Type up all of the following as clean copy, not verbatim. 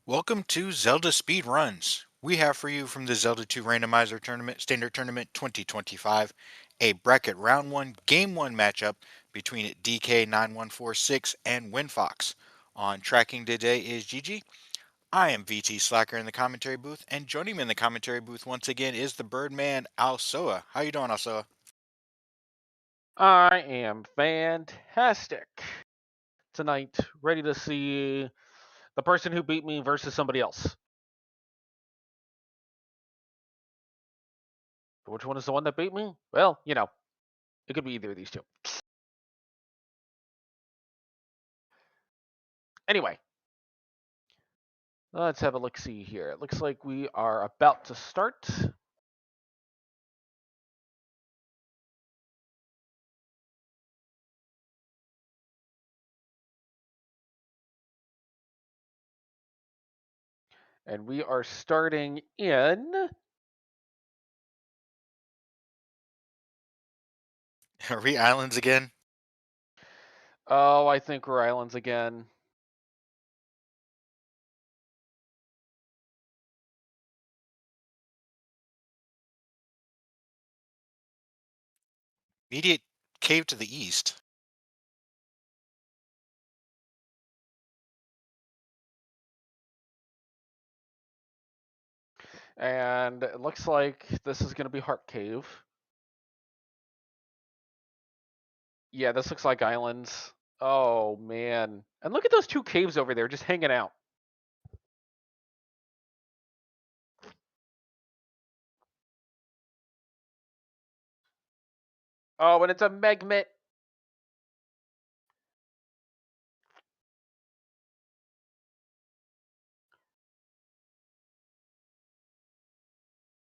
Welcome to Zelda Speedruns. We have for you from the Zelda 2 Randomizer Tournament, Standard Tournament 2025, a bracket round 1, game 1 matchup between dk9146 and WindFox. On tracking today is Gigi. I am VT Slacker in the commentary booth, and joining me in the commentary booth once again is the Birdman Alsoa. How you doing, Alsoa? I am fantastic tonight, ready to see the person who beat me versus somebody else. Which one is the one that beat me? Well, it could be either of these two. Anyway, let's have a look-see here. It looks like we are about to start. And we are starting in... Are we islands again? Oh, I think we're islands again. Immediate cave to the east. And it looks like this is going to be Heart Cave. Yeah, this looks like islands. Oh, man. And look at those two caves over there just hanging out. Oh, and it's a Megmit.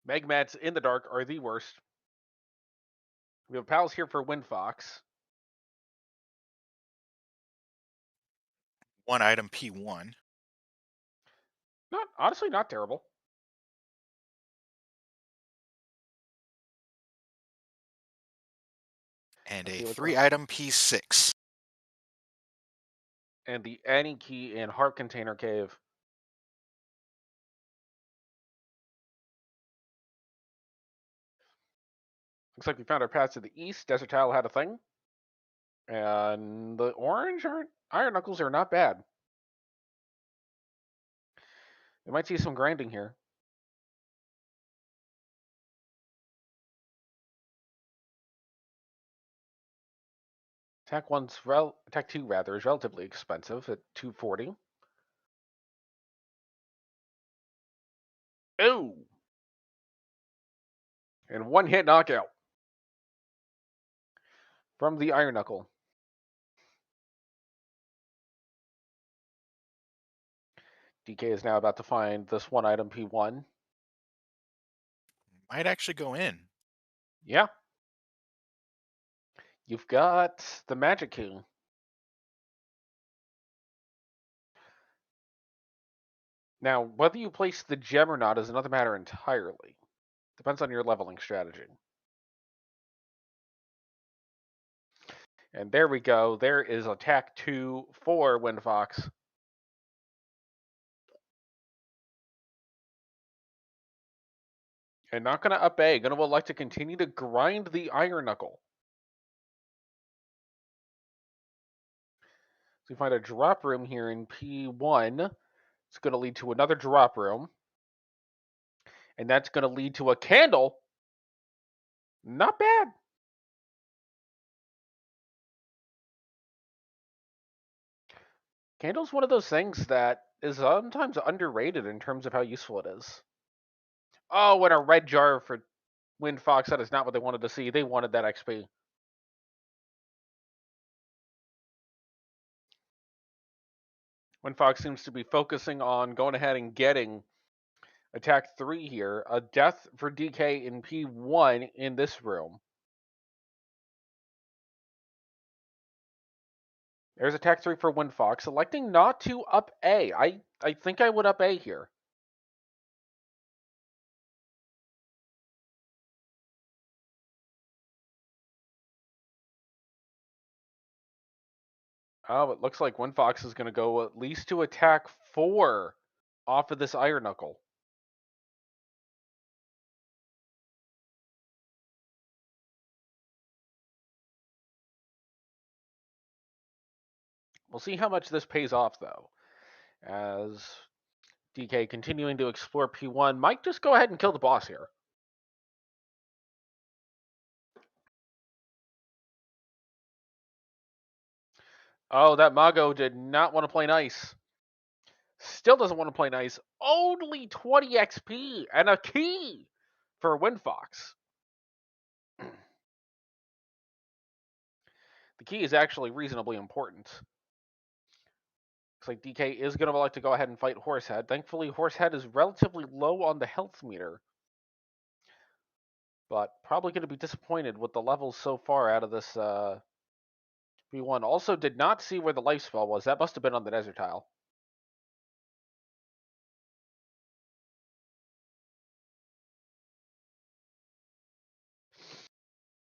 Megmats in the dark are the worst. We have pals here for WindFox. One item P1. Not honestly, not terrible. And Let's a see what's 3 item P6. and the any key in Heart Container Cave. Looks like we found our path to the east. Desert Tile had a thing, and the orange iron knuckles are not bad. We might see some grinding here. Attack two rather is relatively expensive at 240. Ooh, and one hit knockout from the iron knuckle. DK is now about to find this one item P1. Might actually go in. Yeah, you've got the magic key. Now, whether you place the gem or not is another matter entirely. Depends on your leveling strategy. And there we go. There is attack 2 for WindFox. And not going to up A. Going to elect to continue to grind the Iron Knuckle. So we find a drop room here in P1. It's going to lead to another drop room. And that's going to lead to a candle. Not bad. Candle's one of those things that is sometimes underrated in terms of how useful it is. Oh, and a red jar for WindFox. That is not what they wanted to see. They wanted that XP. WindFox seems to be focusing on going ahead and getting attack 3 here. A death for DK in P1 in this room. There's attack 3 for WindFox, electing not to up A. I think I would up A here. Oh, it looks like WindFox is going to go at least to attack 4 off of this iron knuckle. We'll see how much this pays off, though, as DK continuing to explore P1 might just go ahead and kill the boss here. Oh, that Mago did not want to play nice. Still doesn't want to play nice. Only 20 XP and a key for WindFox. The key is actually reasonably important. Looks like DK is going to like to go ahead and fight Horsehead. Thankfully, Horsehead is relatively low on the health meter, but probably going to be disappointed with the levels so far out of this P1. Also, did not see where the life spell was. That must have been on the desert tile.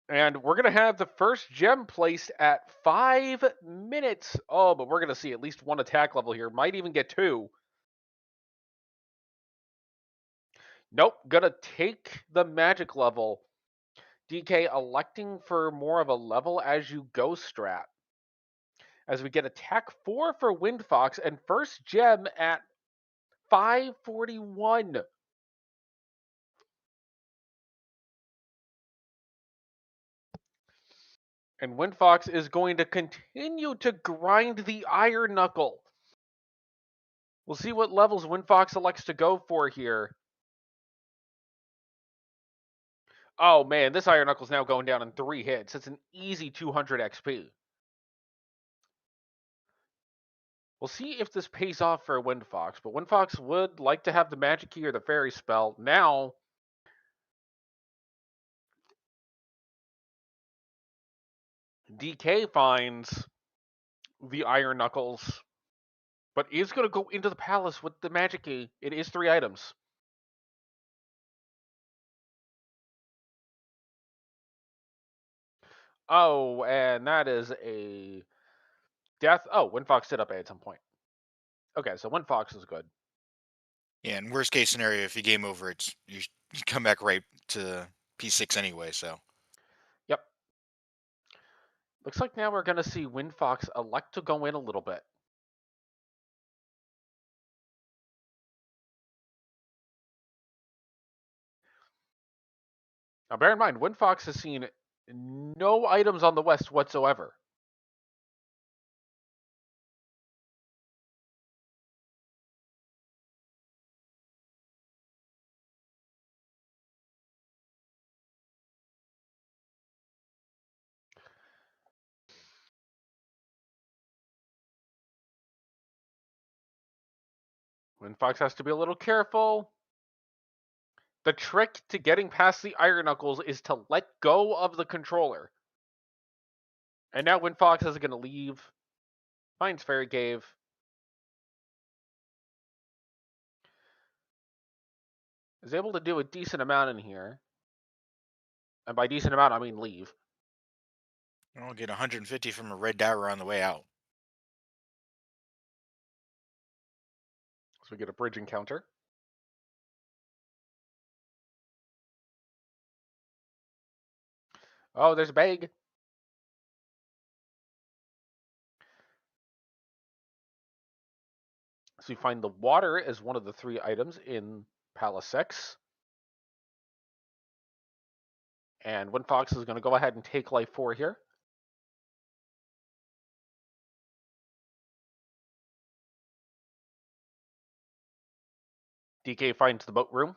And we're going to have the first gem placed at 5 minutes. Oh, but we're going to see at least one attack level here. Might even get two. Nope, going to take the magic level. DK electing for more of a level as you go strat. As we get attack 4 for WindFox and first gem at 541. And WindFox is going to continue to grind the iron knuckle. We'll see what levels WindFox elects to go for here. Oh man, this iron knuckle's now going down in 3 hits. It's an easy 200 XP. We'll see if this pays off for WindFox, but WindFox would like to have the magic key or the fairy spell. Now, DK finds the iron knuckles, but is going to go into the palace with the magic key. It is 3 items. Oh, and that is a death. Oh, WindFox did up A at some point. Okay, so WindFox is good. Yeah, in worst case scenario, if you game over, you come back right to P6 anyway. So Yep. Looks like now we're going to see WindFox elect to go in a little bit. Now, bear in mind, WindFox has seen no items on the west whatsoever. WindFox has to be a little careful. The trick to getting past the iron knuckles is to let go of the controller. And now WindFox is going to leave. Finds Fairy Cave. Is able to do a decent amount in here. And by decent amount, I mean leave. I'll get 150 from a red dagger on the way out. So we get a bridge encounter. Oh, there's a bag. So you find the water as one of the 3 items in Palace 6. And WindFox is going to go ahead and take life 4 here. DK finds the boat room.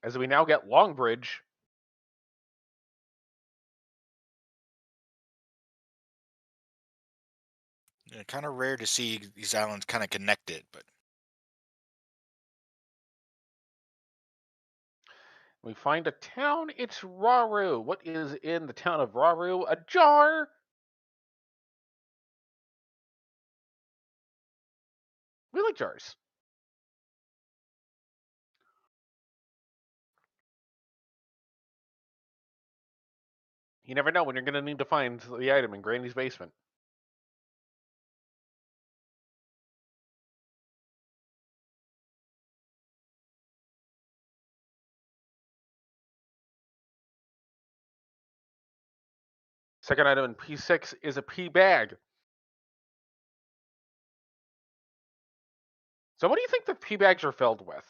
As we now get Longbridge. Yeah, kind of rare to see these islands kind of connected, but We find a town. It's Raru. What is in the town of Raru? A jar. We like jars. You never know when you're going to need to find the item in Granny's basement. Second item in P6 is a P bag. So what do you think the P bags are filled with?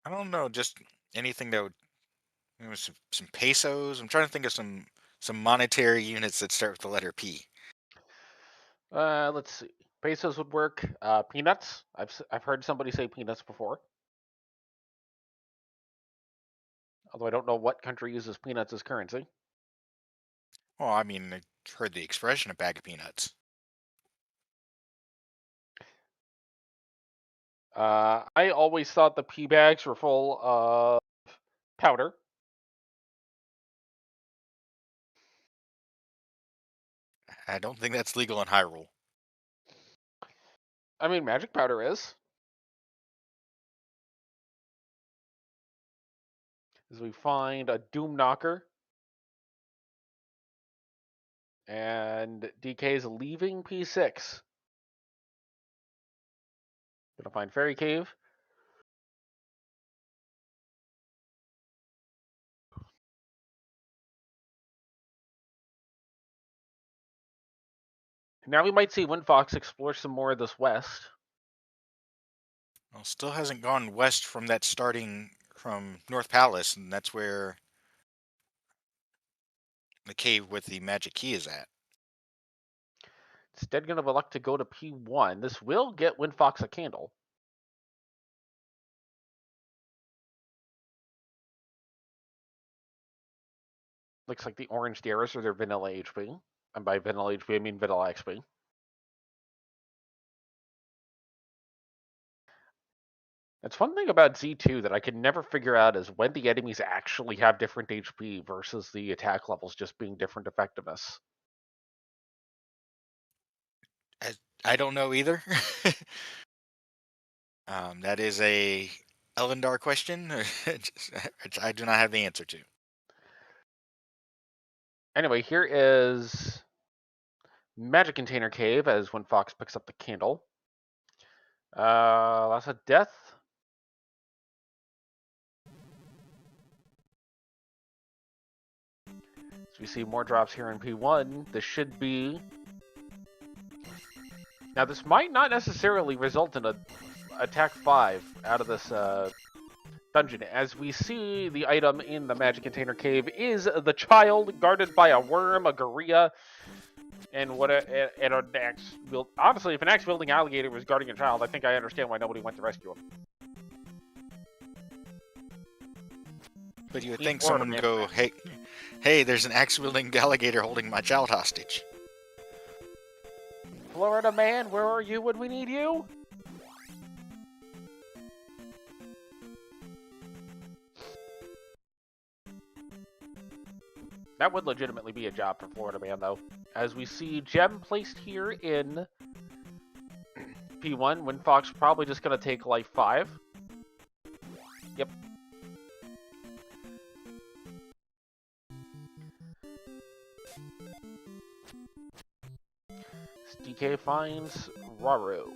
I don't know, just anything that would, some pesos. I'm trying to think of some monetary units that start with the letter P. Let's see. Pesos would work. Peanuts. I've heard somebody say peanuts before. Although I don't know what country uses peanuts as currency. Well, I mean, I heard the expression a bag of peanuts. I always thought the pea bags were full of powder. I don't think that's legal in Hyrule. I mean, magic powder is. As we find a Doom Knocker. And DK is leaving P6. Gonna find Fairy Cave. Now we might see WindFox explore some more of this west. Well, still hasn't gone west from that starting from North Palace, and that's where the cave with the magic key is at. Instead, gonna elect to go to P1. This will get WindFox a candle. Looks like the orange arrows are their vanilla HP. And by vanilla HP, I mean vanilla XP. That's one thing about Z2 that I can never figure out is when the enemies actually have different HP versus the attack levels just being different effectiveness. I don't know either. That is a Elvendar question. I do not have the answer to. Anyway, here is Magic Container Cave as WindFox picks up the candle. That's a death. So we see more drops here in P1. This should be... Now, this might not necessarily result in a attack 5 out of this dungeon, as we see the item in the Magic Container Cave is the child guarded by a worm, a gorilla, and an axe. Honestly, if an axe-wielding alligator was guarding a child, I think I understand why nobody went to rescue him. But you would think someone would go, hey, there's an axe-wielding alligator holding my child hostage. Florida man, where are you when we need you? That would legitimately be a job for Florida man, though. As we see gem placed here in P1, WindFox probably just going to take life 5. Yep. DK finds Raru.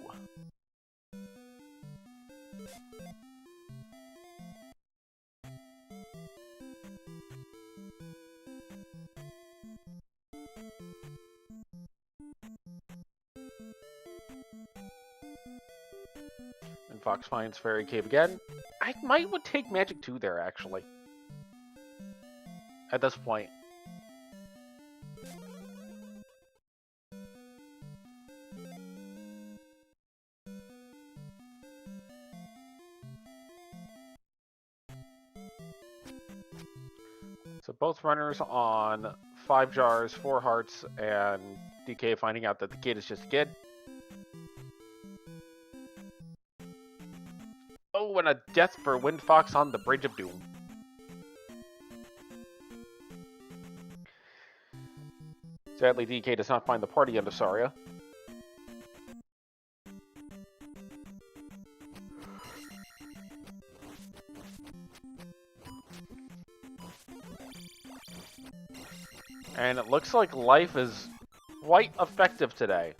And Fox finds Fairy Cave again. I would take Magic 2 there, actually. At this point. So both runners on 5 jars, 4 hearts, and DK finding out that the kid is just a kid. Oh, and a death for WindFox on the Bridge of Doom. Sadly, DK does not find the party under Saria. And it looks like life is quite effective today.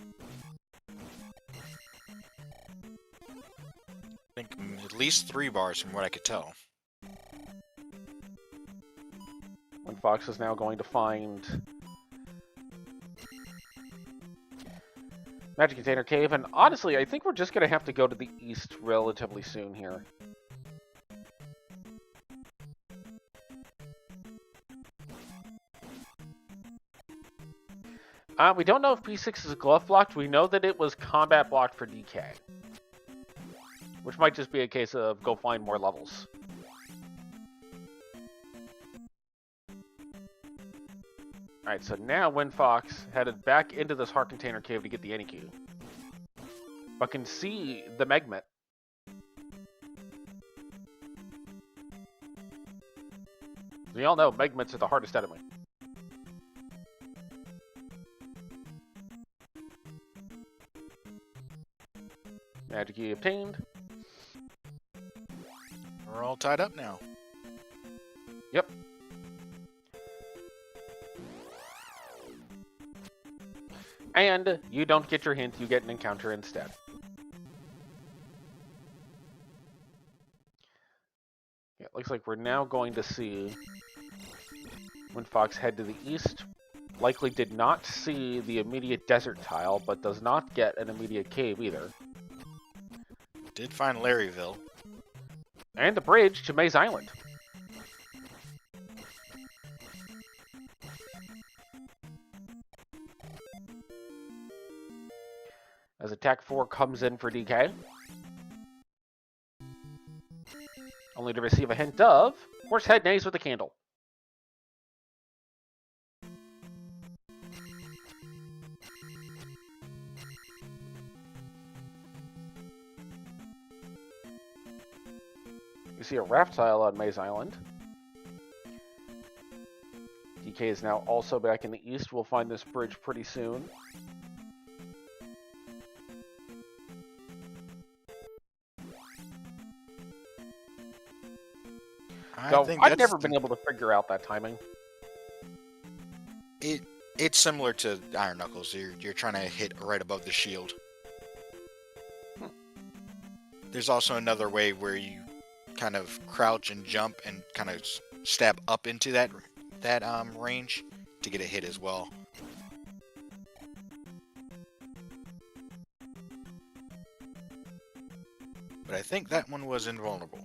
I think at least 3 bars from what I could tell. WindFox is now going to find Magic Container Cave, and honestly, I think we're just going to have to go to the east relatively soon here. We don't know if P6 is glove blocked. We know that it was combat blocked for DK. Which might just be a case of go find more levels. Alright, so now WindFox headed back into this Heart Container Cave to get the Any-Cube. But can see the Megmet. We all know Megmets are the hardest enemy. Magic key obtained. We're all tied up now. Yep. And you don't get your hint, you get an encounter instead. Yeah, it looks like we're now going to see WindFox head to the east. Likely did not see the immediate desert tile, but does not get an immediate cave either. Did find Larryville. And a bridge to Maze Island. As attack 4 comes in for DK. Only to receive a hint of Horsehead Nays with a candle. You see a raft tile on Maze Island. DK is now also back in the east. We'll find this bridge pretty soon. I've never been able to figure out that timing. It's similar to Iron Knuckles. You're trying to hit right above the shield. There's also another way where you kind of crouch and jump and kind of stab up into that range to get a hit as well. But I think that one was invulnerable.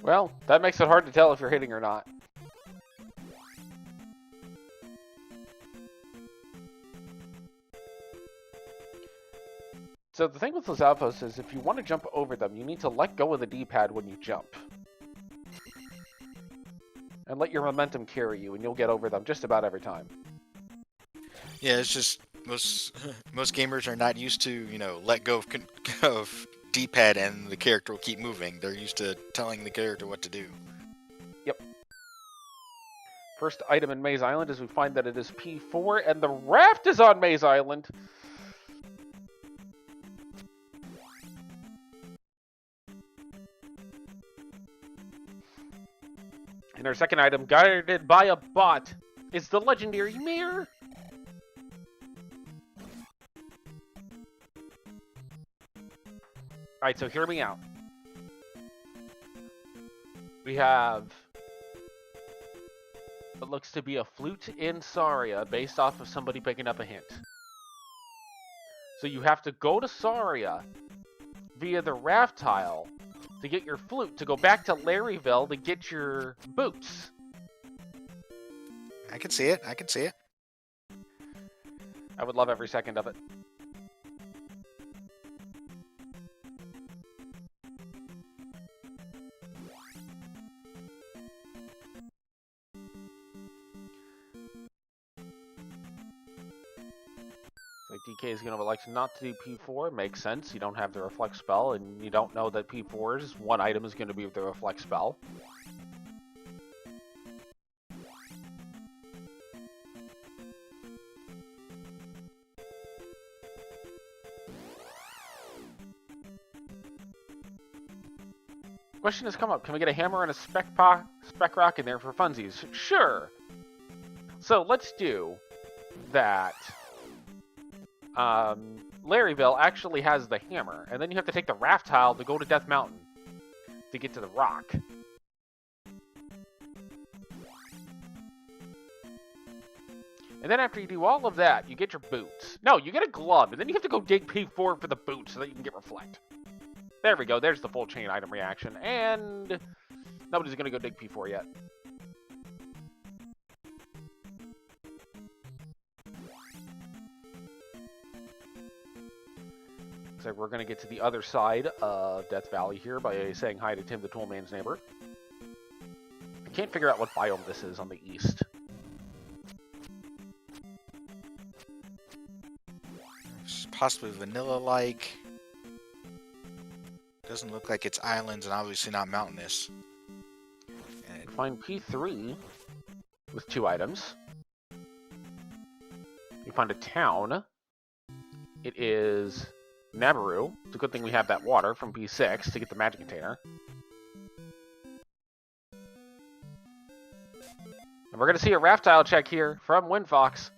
Well, that makes it hard to tell if you're hitting or not. So the thing with those outposts is if you want to jump over them, you need to let go of the D-pad when you jump. And let your momentum carry you, and you'll get over them just about every time. Yeah, it's just most gamers are not used to, let go of D-pad and the character will keep moving. They're used to telling the character what to do. Yep. First item in Maze Island is we find that it is P4, and the raft is on Maze Island. And our second item, guarded by a bot, is the legendary mirror. Alright, so hear me out. We have what looks to be a flute in Saria based off of somebody picking up a hint. So you have to go to Saria via the raft tile to get your flute, to go back to Larryville to get your boots. I can see it. I would love every second of it. DK is going to elect not to do P4. Makes sense. You don't have the Reflect spell, and you don't know that P4's one item is going to be the Reflect spell. Question has come up. Can we get a hammer and a spec rock in there for funsies? Sure. So let's do that. Larryville actually has the hammer, and then you have to take the raft tile to go to Death Mountain to get to the rock. And then after you do all of that, you get your boots. No, you get a glove, and then you have to go dig P4 for the boots so that you can get Reflect. There we go, there's the full chain item reaction, and nobody's going to go dig P4 yet. Looks like we're going to get to the other side of Death Valley here by saying hi to Tim the Toolman's neighbor. I can't figure out what biome this is on the east. It's possibly vanilla-like. Doesn't look like it's islands and obviously not mountainous. And Find P3 with 2 items. You find a town. It is Nabaru. It's a good thing we have that water from P6 to get the magic container. And we're going to see a raft tile check here from WindFox.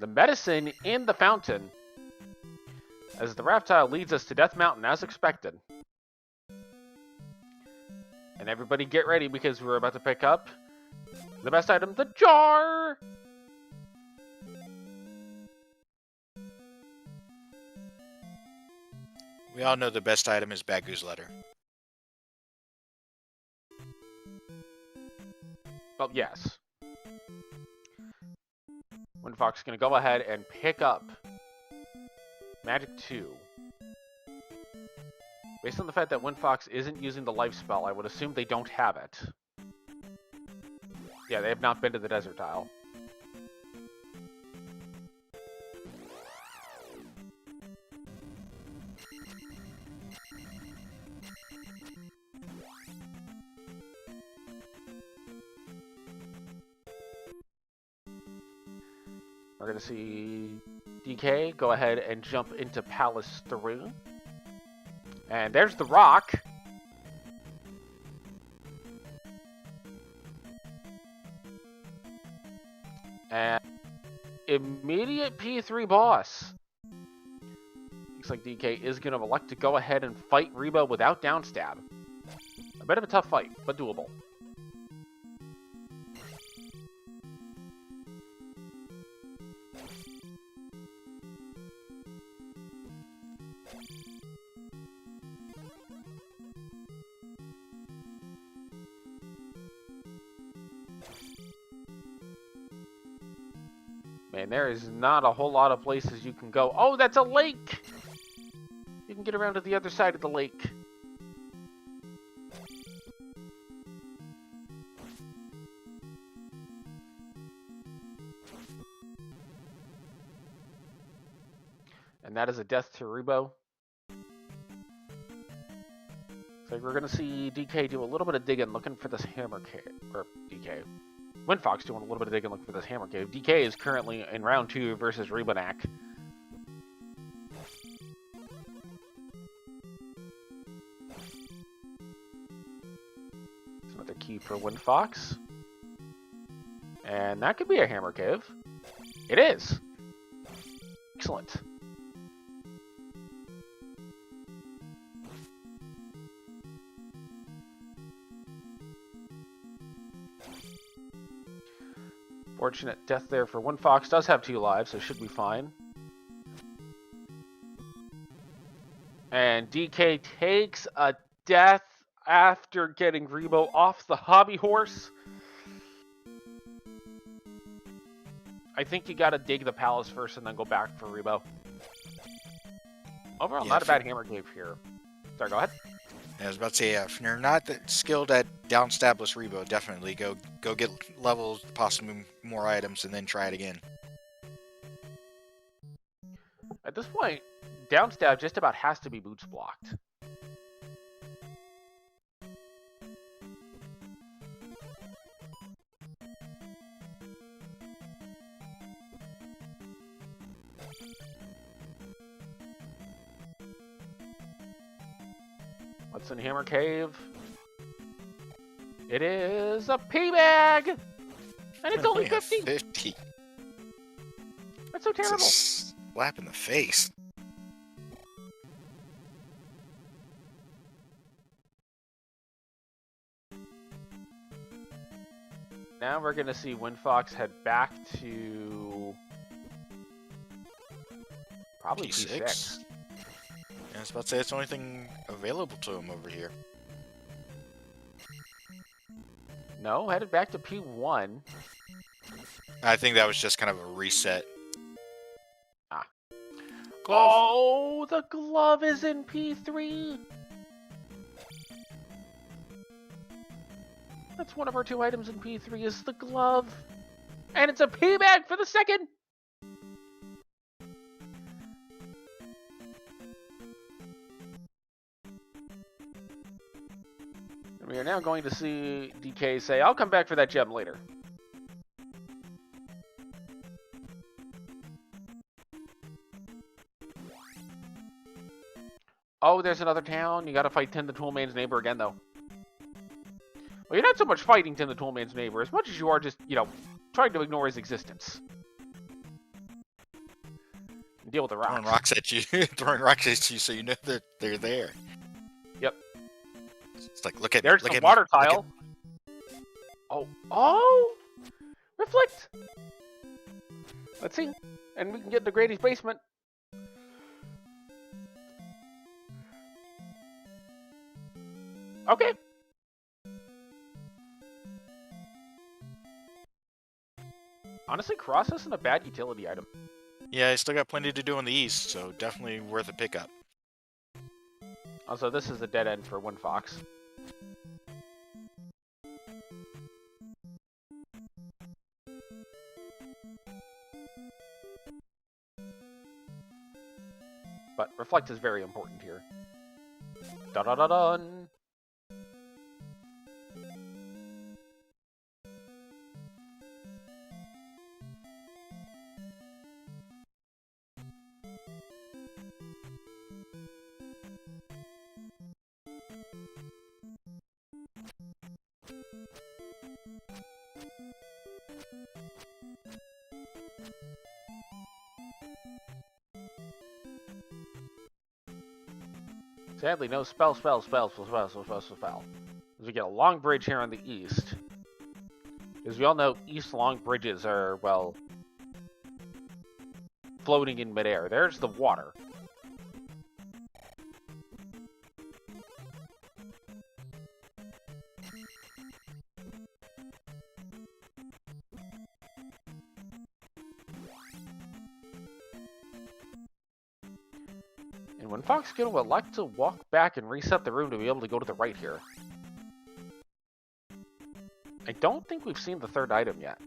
The medicine in the fountain, as the raft tile leads us to Death Mountain as expected. And everybody get ready because we're about to pick up the best item, the jar! we all know the best item is Bagu's letter. Well, yes. WindFox is going to go ahead and pick up Magic 2. Based on the fact that WindFox isn't using the life spell, I would assume they don't have it. Yeah, they have not been to the desert tile. We're going to see DK go ahead and jump into Palace 3. And there's the rock. And immediate P3 boss. Looks like DK is going to elect to go ahead and fight Rebo without downstab. A bit of a tough fight, but doable. Man, there is not a whole lot of places you can go. Oh, that's a lake! You can get around to the other side of the lake. And that is a death to Rebo. So we're going to see DK do a little bit of digging, looking for this hammer cave. Or DK. WindFox doing a little bit of digging, looking for this hammer cave. DK is currently in round 2 versus Rebonak. That's another key for WindFox. And that could be a hammer cave. It is. Excellent. Fortunate death there for WindFox. Does have 2 lives, so should be fine. And DK takes a death after getting Rebo off the hobby horse. I think you gotta dig the palace first and then go back for Rebo. Overall, Yeah, not a bad hammer cave here. Sorry, go ahead. I was about to say, if you're not that skilled at downstabless Rebo, definitely go get levels, possibly more items, and then try it again. At this point, downstab just about has to be boots blocked. What's in Hammer Cave? It is a P-Bag! And it's only 50! 50. That's so terrible. It's a slap in the face. Now we're gonna see WindFox head back to probably P6. I was about to say it's the only thing available to him over here. No, headed back to P1. I think that was just kind of a reset. Ah. Glove. Oh, the glove is in P3. That's one of our 2 items in P3 is the glove. And it's a P-Bag for the second. And we are now going to see DK say, I'll come back for that gem later. Oh, there's another town. You gotta fight Tim the Toolman's neighbor again, though. Well, you're not so much fighting Tim the Toolman's neighbor as much as you are just, trying to ignore his existence. And deal with the rocks. Throwing rocks at you, throwing rocks at you, so you know that they're there. Yep. It's like, look at There's look the at water me, look tile. Oh! Reflect! Let's see. And we can get into Grady's basement. Okay. Honestly, Cross isn't a bad utility item. Yeah, I still got plenty to do on the east, so definitely worth a pickup. Also, this is a dead end for WindFox. But Reflect is very important here. Da-da-da-dun! Sadly, no spell. As we get a long bridge here on the east. As we all know, east long bridges are, well, floating in midair. There's the water. And when Fox going to elect to walk back and reset the room to be able to go to the right here. I don't think we've seen the third item yet.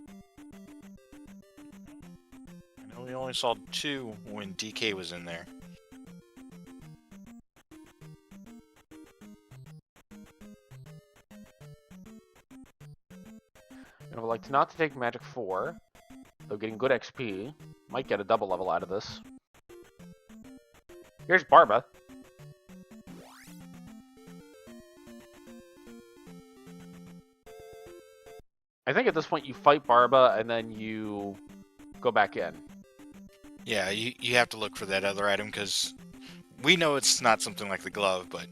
I know we only saw 2 when DK was in there. And I would like to not to take Magic 4, though getting good XP. Might get a double level out of this. Here's Barba. I think at this point you fight Barba and then you go back in. Yeah, you have to look for that other item because we know it's not something like the glove, but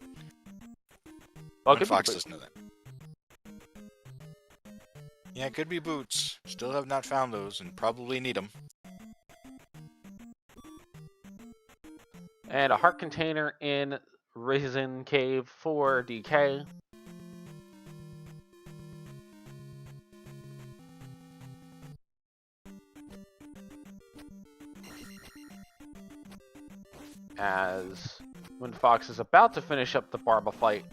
Fox doesn't know that. Yeah, it could be boots. Still have not found those and probably need them. And a heart container in Risen Cave for DK. As WindFox is about to finish up the Barba fight.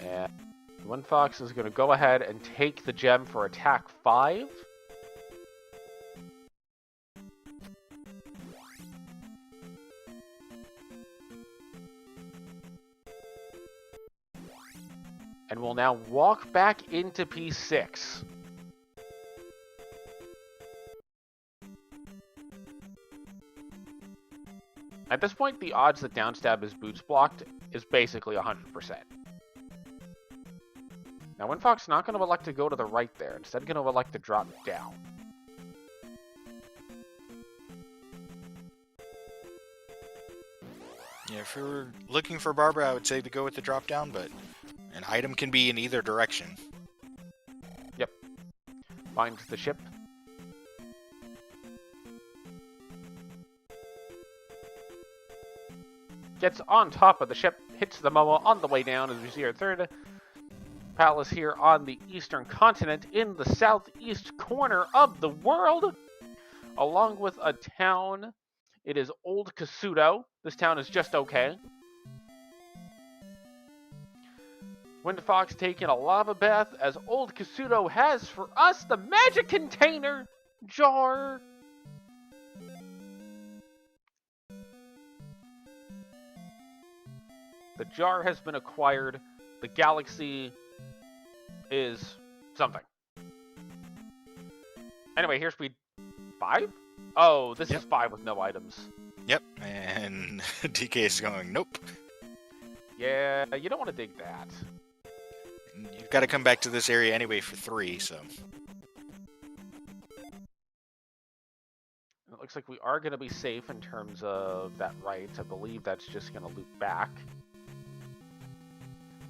And WindFox is going to go ahead and take the gem for attack 5. And will now walk back into P6. At this point, the odds that downstab is boots blocked is basically 100%. Now, WindFox not going to elect to go to the right there. Instead, going to elect to drop down. Yeah, if you're looking for Barbara, I would say to go with the drop down, but an item can be in either direction. Yep. Finds the ship. Gets on top of the ship, hits the Moa on the way down as we see our third palace here on the eastern continent in the southeast corner of the world, along with a town. It is Old Kasuto. This town is just okay. WindFox taking a lava bath as Old Kasuto has for us the magic container jar. The jar has been acquired. The galaxy is something. Anyway, here's speed 5? Oh, this is 5 with no items. Yep, and DK is going, nope. Yeah, you don't want to dig that. You've got to come back to this area anyway for 3, so. It looks like we are going to be safe in terms of that right. I believe that's just going to loop back.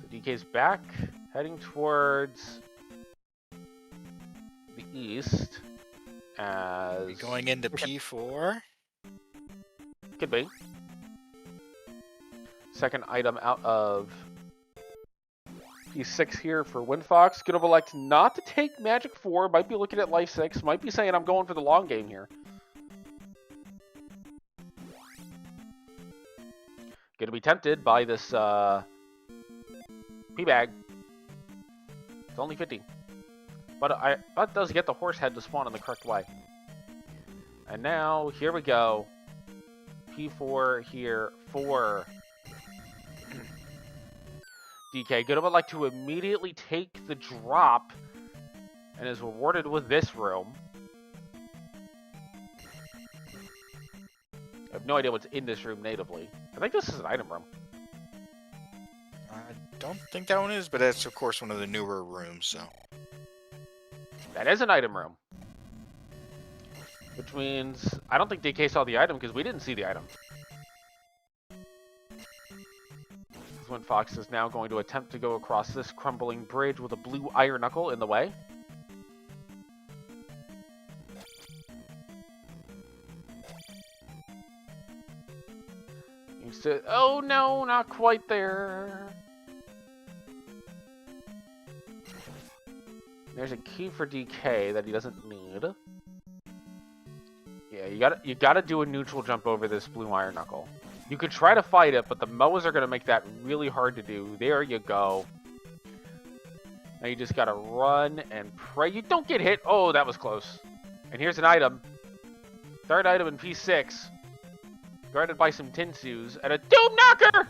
So DK's back, heading towards the east. As going into P4? Could be. Second item out of P6 here for WindFox. Gonna elect not to take Magic 4. Might be looking at Life 6. Might be saying I'm going for the long game here. Gonna be tempted by this P-Bag. It's only 50. But that does get the horse head to spawn in the correct way. And now, here we go. P4 here for DK. Good would like to immediately take the drop and is rewarded with this room. I have no idea what's in this room natively. I think this is an item room. I don't think that one is, but that's of course one of the newer rooms, so. That is an item room. Which means, I don't think DK saw the item because we didn't see the item. WindFox is now going to attempt to go across this crumbling bridge with a blue iron knuckle in the way. Oh no, not quite there. There's a key for DK that he doesn't need. Yeah, you gotta do a neutral jump over this blue iron knuckle. You could try to fight it, but the Moas are gonna make that really hard to do. There you go. Now you just gotta run and pray you don't get hit. Oh, that was close. And here's an item. Third item in P6. Guarded by some Tinsus and a Doom Knocker!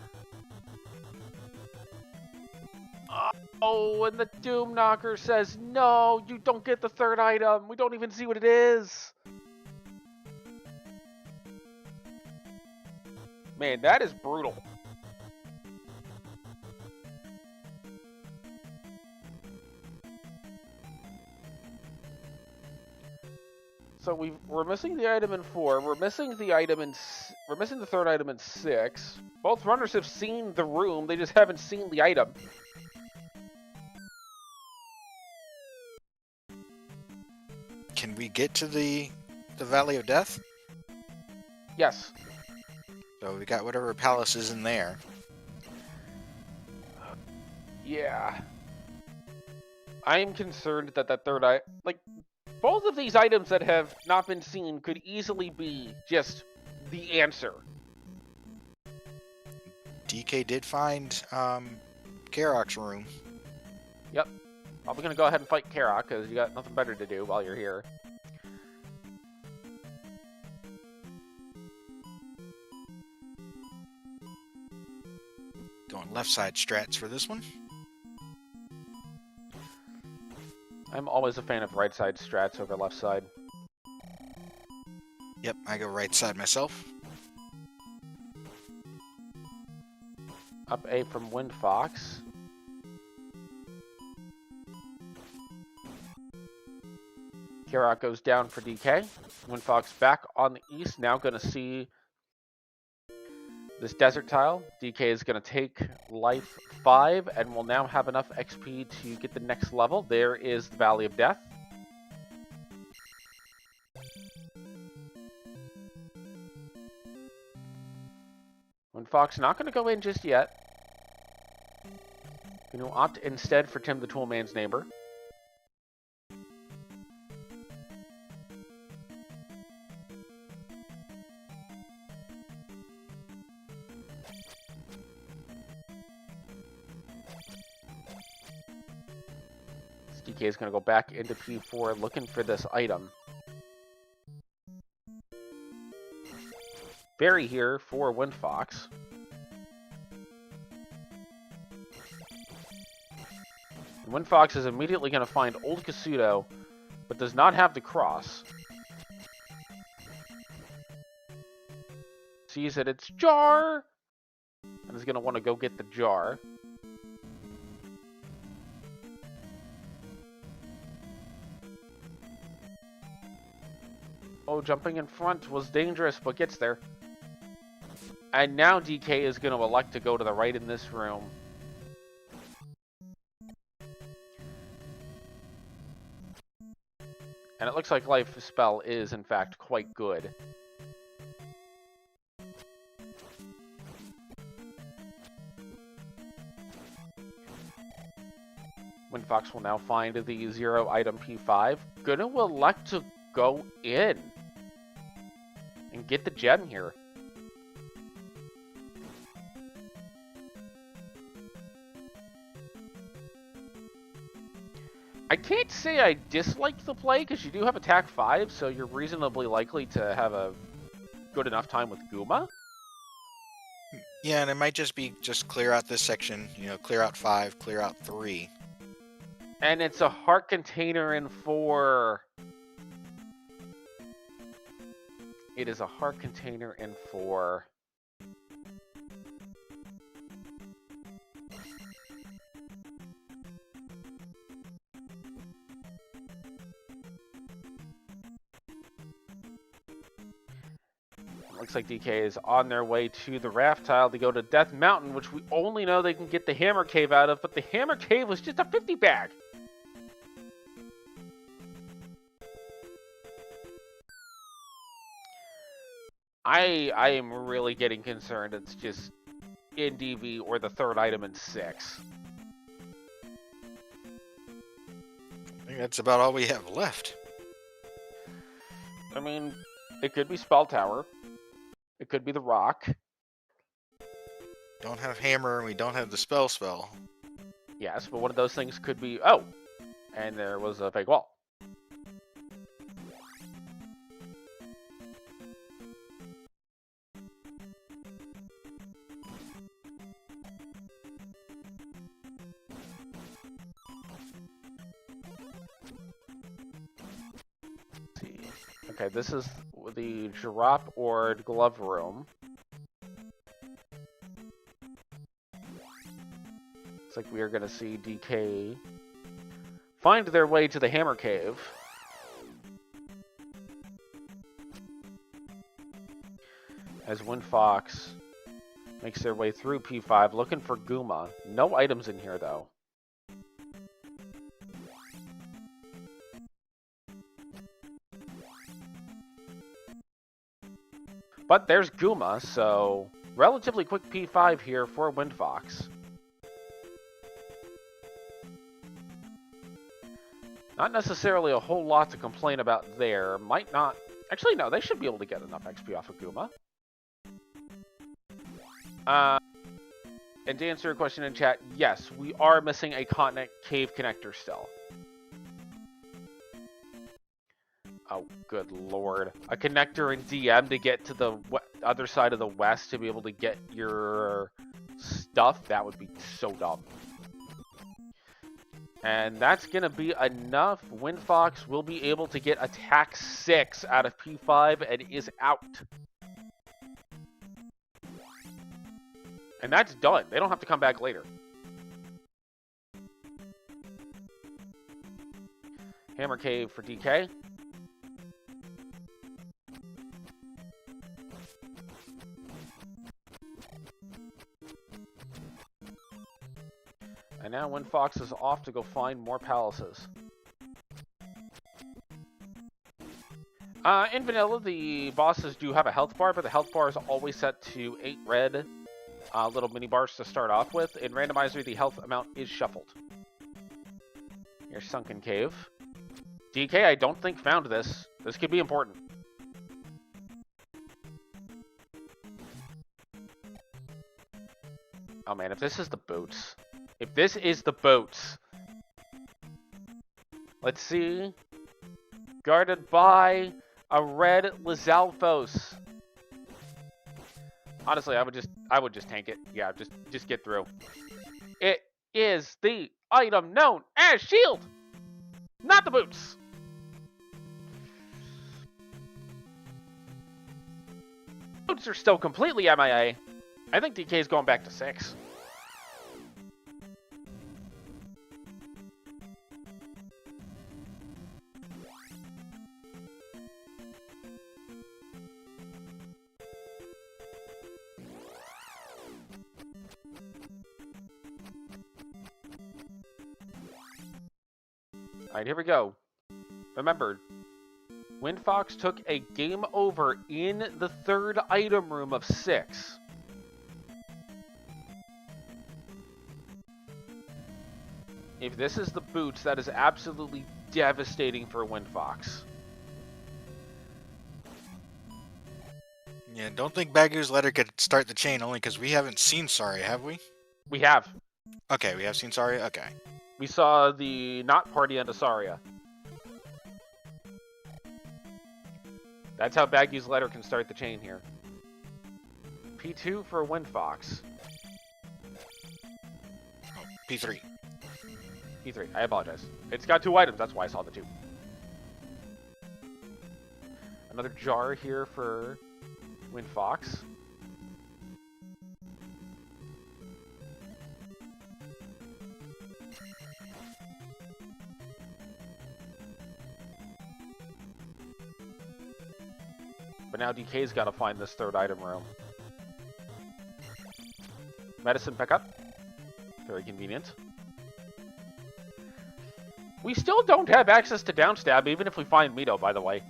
Oh, and the Doom Knocker says, no, you don't get the third item. We don't even see what it is. Man, that is brutal. So we're missing the item in 4. We're missing the item in. We're missing the third item in 6. Both runners have seen the room. They just haven't seen the item. Can we get to the Valley of Death? Yes. So we got whatever palace is in there. Yeah. I am concerned that that third item, like, both of these items that have not been seen could easily be just the answer. DK did find Karok's room. Yep. Probably gonna go ahead and fight Karok because you got nothing better to do while you're here. Going left side strats for this one. I'm always a fan of right side strats over left side. Yep, I go right side myself. Up A from WindFox. Kirok goes down for DK. WindFox back on the east. Now going to see this desert tile. DK is going to take life 5 and will now have enough XP to get the next level. There is the Valley of Death. WindFox not going to go in just yet. Going to opt instead for Tim the Toolman's neighbor. DK is going to go back into P4 looking for this item. Berry here for WindFox. WindFox is immediately going to find Old Kasuto, but does not have the cross. Sees that it's jar, and is going to want to go get the jar. Oh, jumping in front was dangerous, but gets there. And now DK is going to elect to go to the right in this room. And it looks like Life Spell is, in fact, quite good. WindFox will now find the 0 item P5. Gonna elect to go in and get the gem here. I can't say I dislike the play, because you do have attack 5, so you're reasonably likely to have a good enough time with Guma. Yeah, and it might just be clear out this section, clear out 5, clear out 3. And it's a heart container in 4. It is a heart container in 4. Looks like DK is on their way to the raft tile to go to Death Mountain, which we only know they can get the Hammer Cave out of, but the Hammer Cave was just a 50 bag. I am really getting concerned it's just in DV or the 3rd item in 6. I think that's about all we have left. I mean, it could be Spell Tower. It could be the Rock. Don't have Hammer, and we don't have the Spell. Yes, but one of those things could be... Oh! And there was a fake wall. Okay, this is the drop or glove room. Looks like we are going to see DK find their way to the Hammer Cave. As WindFox makes their way through P5 looking for Guma. No items in here though. But there's Guma, so relatively quick P5 here for WindFox. Not necessarily a whole lot to complain about there. Might not... Actually, no, they should be able to get enough XP off of Guma. And to answer your question in chat, yes, we are missing a continent cave connector still. Oh, good lord. A connector in DM to get to the other side of the west to be able to get your stuff? That would be so dumb. And that's going to be enough. WindFox will be able to get attack 6 out of P5 and is out. And that's done. They don't have to come back later. Hammer Cave for DK. And now WindFox is off to go find more palaces. In vanilla, the bosses do have a health bar, but the health bar is always set to 8 red little mini bars to start off with. In Randomizer, the health amount is shuffled. Here's Sunken Cave. DK, I don't think found this. This could be important. Oh man, if this is the boats. If this is the boats. Let's see. Guarded by a red Lizalfos. Honestly, I would just tank it. Yeah, just get through. It is the item known as shield, not the boots. Boots are still completely MIA. I think DK is going back to 6. Alright, here we go. Remember, WindFox took a game over in the 3rd item room of 6. If this is the boots, that is absolutely devastating for WindFox. Yeah, don't think Bagu's letter could start the chain only because we haven't seen Sorry, have we? We have. Okay, we have seen Sorry? Okay. We saw the not party on Asaria. That's how Bagu's letter can start the chain here. P2 for WindFox. Oh, P3. P3, I apologize. It's got 2 items, that's why I saw the 2. Another jar here for WindFox. But now DK's got to find this 3rd item room. Medicine pickup. Very convenient. We still don't have access to downstab, even if we find Mito, by the way.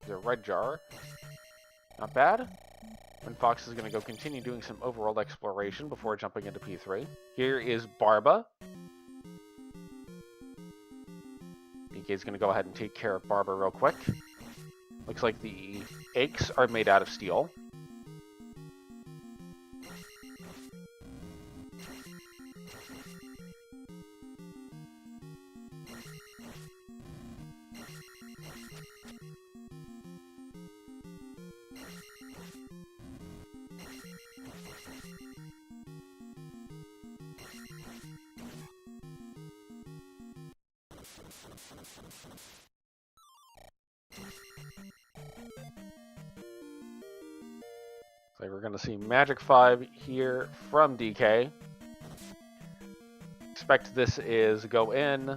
A red jar. Not bad. WindFox is going to go continue doing some overworld exploration before jumping into P3. Here is Barba. DK is going to go ahead and take care of Barba real quick. Looks like the eggs are made out of steel. So we're going to see Magic 5 here from DK. Expect this is go in,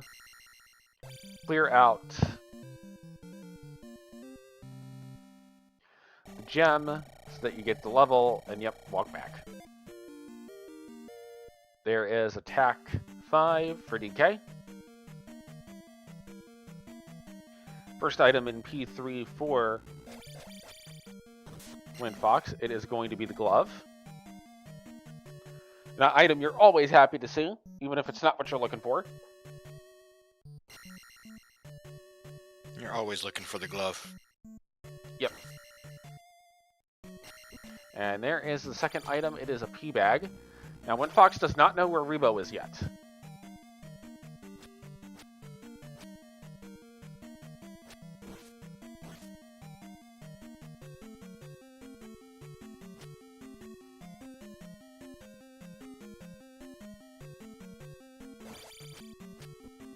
clear out the gem so that you get the level, and yep, walk back. There is attack 5 for DK. First item in P3 for WindFox, it is going to be the glove. An item you're always happy to see, even if it's not what you're looking for. You're always looking for the glove. Yep. And there is the second item. It is a pea bag. Now, WindFox does not know where Rebo is yet.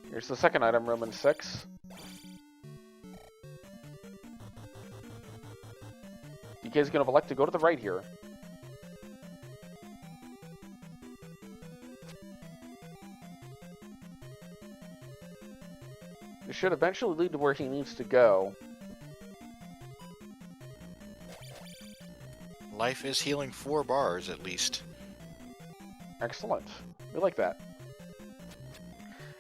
Here's the second item, room in 6. DK is going to elect to go to the right here. This should eventually lead to where he needs to go. Life is healing 4 bars at least. Excellent. We like that.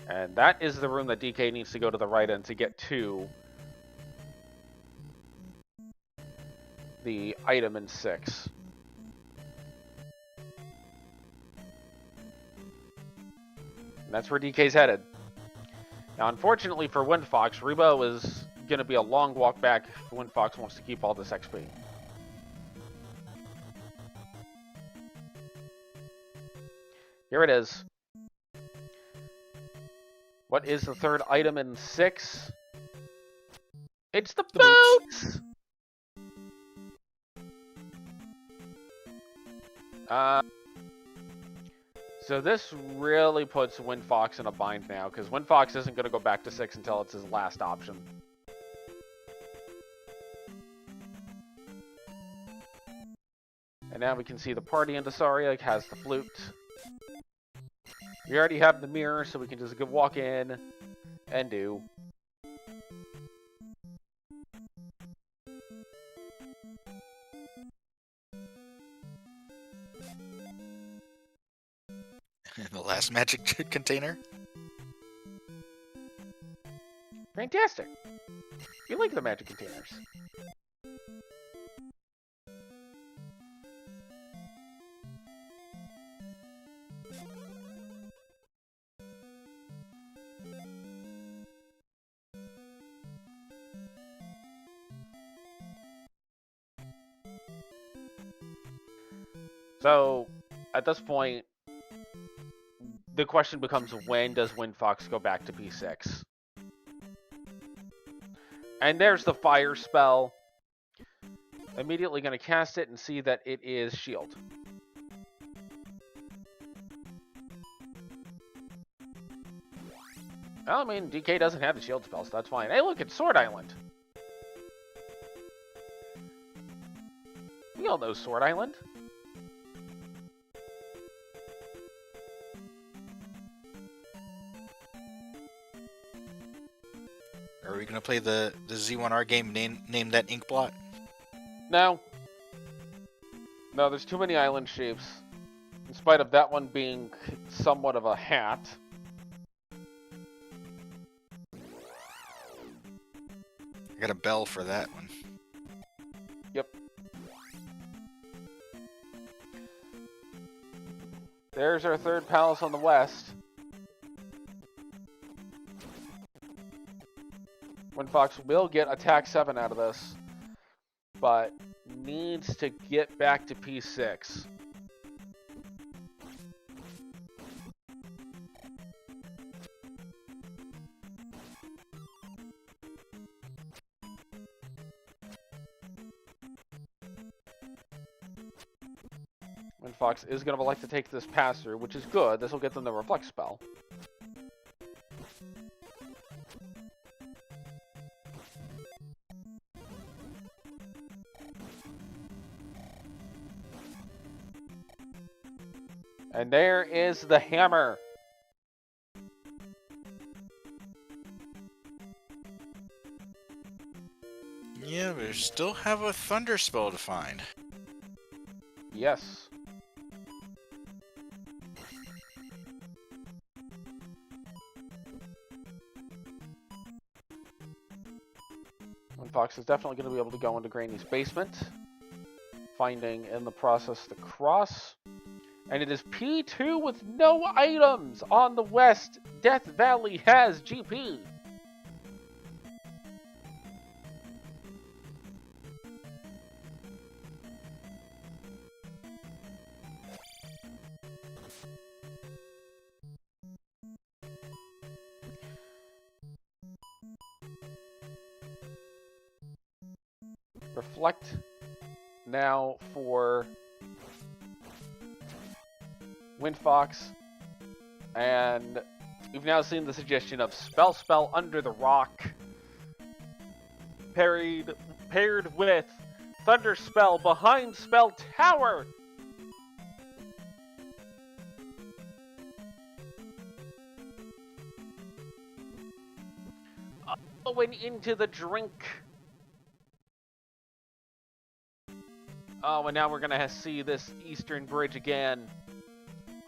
And that is the room that DK needs to go to the right in to get to the item in 6. And that's where DK's headed. Now, unfortunately for WindFox, Rebo is going to be a long walk back if WindFox wants to keep all this XP. Here it is. What is the third item in 6? It's the boots! So this really puts WindFox in a bind now, because WindFox isn't going to go back to 6 until it's his last option. And now we can see the party in Desaria has the flute. We already have the mirror, so we can just go walk in and do. The last magic container. Fantastic. You like the magic containers. So, at this point, the question becomes, when does WindFox go back to P6? And there's the fire spell. Immediately going to cast it and see that it is shield. Well, I mean, DK doesn't have the shield spell, so that's fine. Hey, look, it's Sword Island. We all know Sword Island. Are we gonna play the Z1R game name that ink blot? No. No, there's too many island shapes. In spite of that one being somewhat of a hat. I got a bell for that one. Yep. There's our third palace on the west. WindFox will get attack 7 out of this, but needs to get back to P6. WindFox is going to like to take this pass-through, which is good. This will get them the Reflect spell. And there is the hammer. Yeah, we still have a thunder spell to find. Yes. WindFox is definitely going to be able to go into Granny's basement, finding in the process the cross. And it is P2 with no items on the west. Death Valley has GP. Reflect now for WindFox. And we've now seen the suggestion of Spell under the rock. Paired with Thunder Spell behind Spell Tower. Going into the drink. Oh, and now we're gonna see this Eastern Bridge again.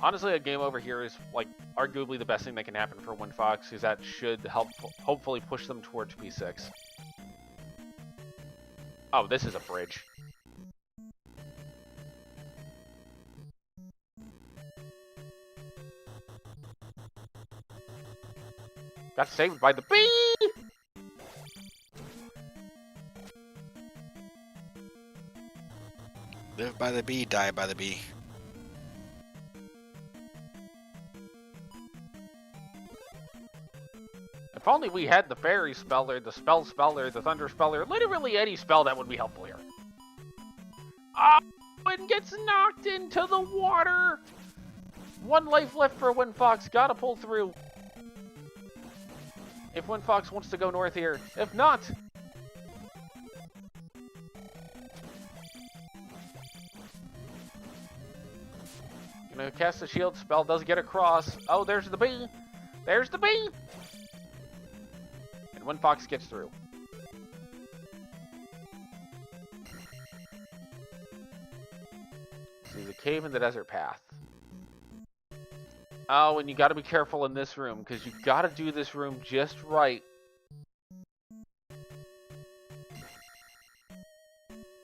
Honestly, a game over here is like arguably the best thing that can happen for WindFox, because that should help hopefully push them towards P6. Oh, this is a bridge. Got saved by the bee! Live by the bee, die by the bee. If only we had the Fairy Speller, the Spell Speller, the Thunder Speller, literally any spell that would be helpful here. Oh, and gets knocked into the water! 1 life left for WindFox, gotta pull through. If WindFox wants to go north here. If not... Gonna cast the shield, spell does get across. Oh, there's the bee! There's the bee! And WindFox gets through. See the cave in the desert path. Oh, and you gotta be careful in this room, because you gotta do this room just right.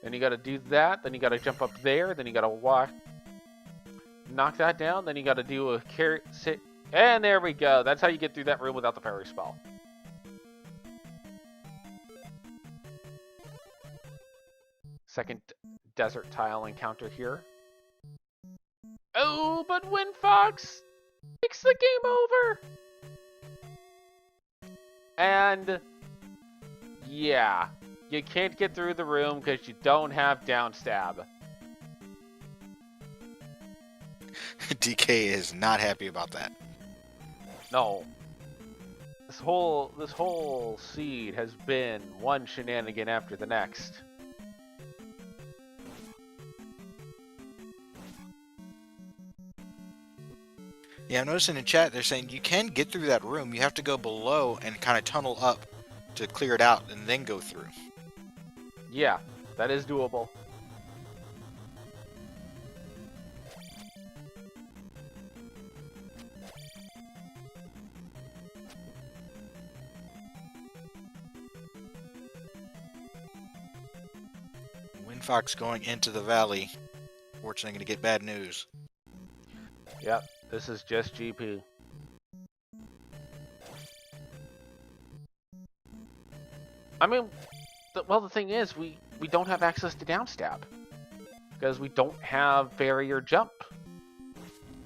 Then you gotta do that, then you gotta jump up there, then you gotta walk. Knock that down, then you gotta do a sit. And there we go. That's how you get through that room without the fairy spell. Second desert tile encounter here. Oh, but WindFox makes the game over. And yeah, you can't get through the room because you don't have downstab. DK is not happy about that. No. This whole seed has been one shenanigan after the next. Yeah, I'm noticing in chat they're saying you can get through that room. You have to go below and kind of tunnel up to clear it out and then go through. Yeah, that is doable. WindFox going into the valley. Fortunately, going to get bad news. Yep, this is just GP. I mean, the thing is, we don't have access to downstab because we don't have barrier jump.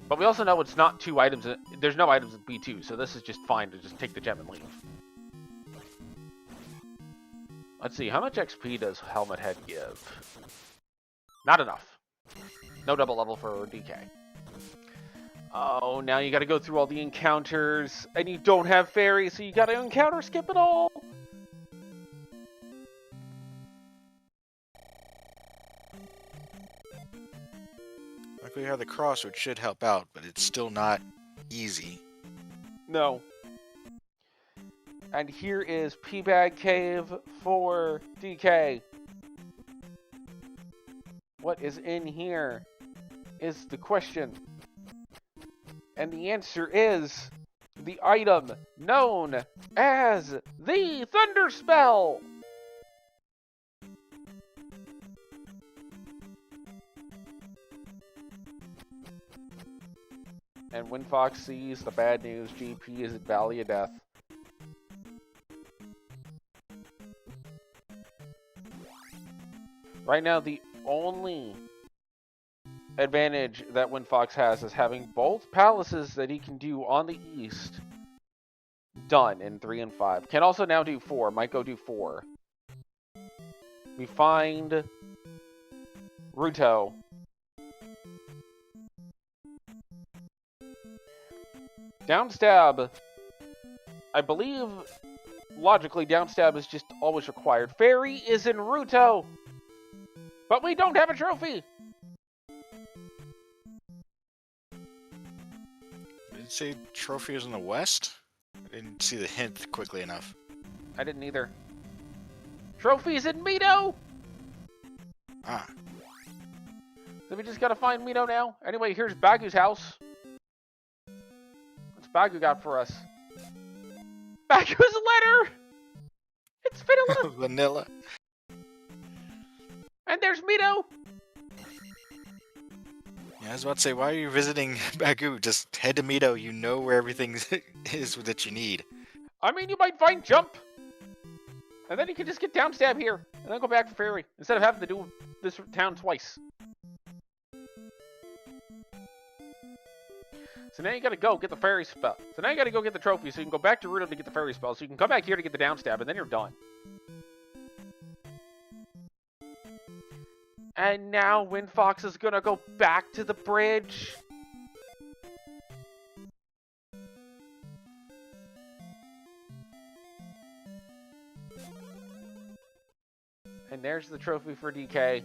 But we also know it's not 2 items. There's no items in B2, so this is just fine to just take the gem and leave. Let's see, how much XP does Helmet Head give? Not enough. No double level for DK. Oh, now you gotta go through all the encounters, and you don't have fairies, so you gotta encounter skip it all! Luckily, we have the cross, which should help out, but it's still not easy. No. And here is P-Bag Cave for DK. What is in here is the question. And the answer is the item known as the Thunder Spell. And WindFox sees the bad news, GP is at Valley of Death. Right now, the only advantage that WindFox has is having both palaces that he can do on the east done in 3 and 5. Can also now do 4. Might go do 4. we find Ruto. Downstab. I believe, logically, downstab is just always required. Fairy is in Ruto! But we don't have a trophy! Did it say trophy is in the west? I didn't see the hint quickly enough. I didn't either. Trophies in Mito! Ah. So we just gotta find Mito now. Anyway, here's Bagu's house. What's Bagu got for us? Bagu's letter! It's vanilla! Vanilla. And there's Mito! Yeah, I was about to say, why are you visiting Bagu? Just head to Mito. You know where everything is that you need. I mean, you might find Jump! And then you can just get downstab here, and then go back to Fairy, instead of having to do this town twice. So now you gotta go get the Fairy spell. So now you gotta go get the trophy, so you can go back to Ruto to get the Fairy spell, so you can come back here to get the downstab, and then you're done. And now WindFox is gonna go back to the bridge. And there's the trophy for DK.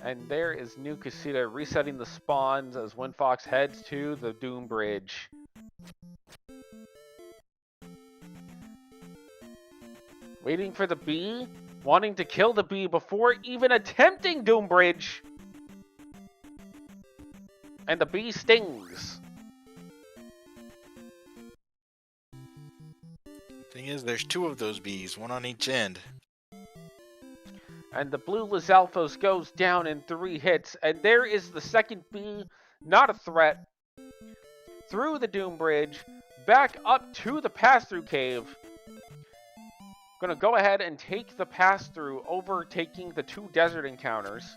And there is New Casita resetting the spawns as WindFox heads to the Doom Bridge. Waiting for the bee, wanting to kill the bee before even attempting Doom Bridge. And the bee stings. Thing is, there's two of those bees, one on each end. And the blue Lizalfos goes down in 3 hits. And there is the second bee, not a threat. Through the Doom Bridge, back up to the pass-through cave. Gonna go ahead and take the pass-through, overtaking the 2 desert encounters.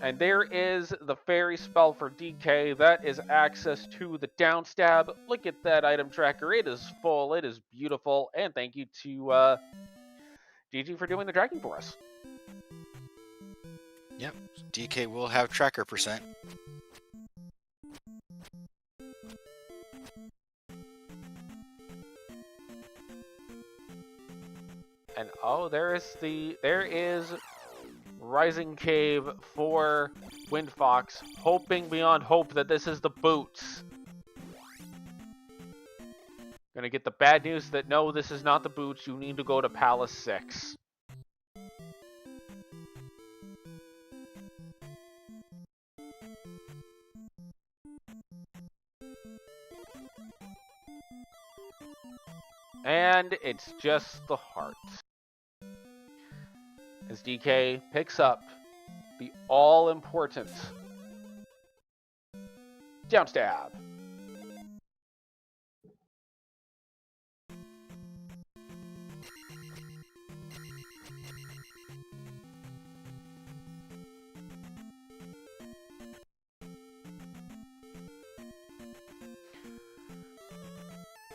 And there is the fairy spell for DK. That is access to the downstab. Look at that item tracker. It is full. It is beautiful. And thank you to GG for doing the tracking for us. Yep, DK will have tracker percent. And oh, there is Rising Cave for WindFox, hoping beyond hope that this is the boots. Gonna get the bad news that no, this is not the boots. You need to go to Palace 6. And it's just the heart. As DK picks up the all-important downstab.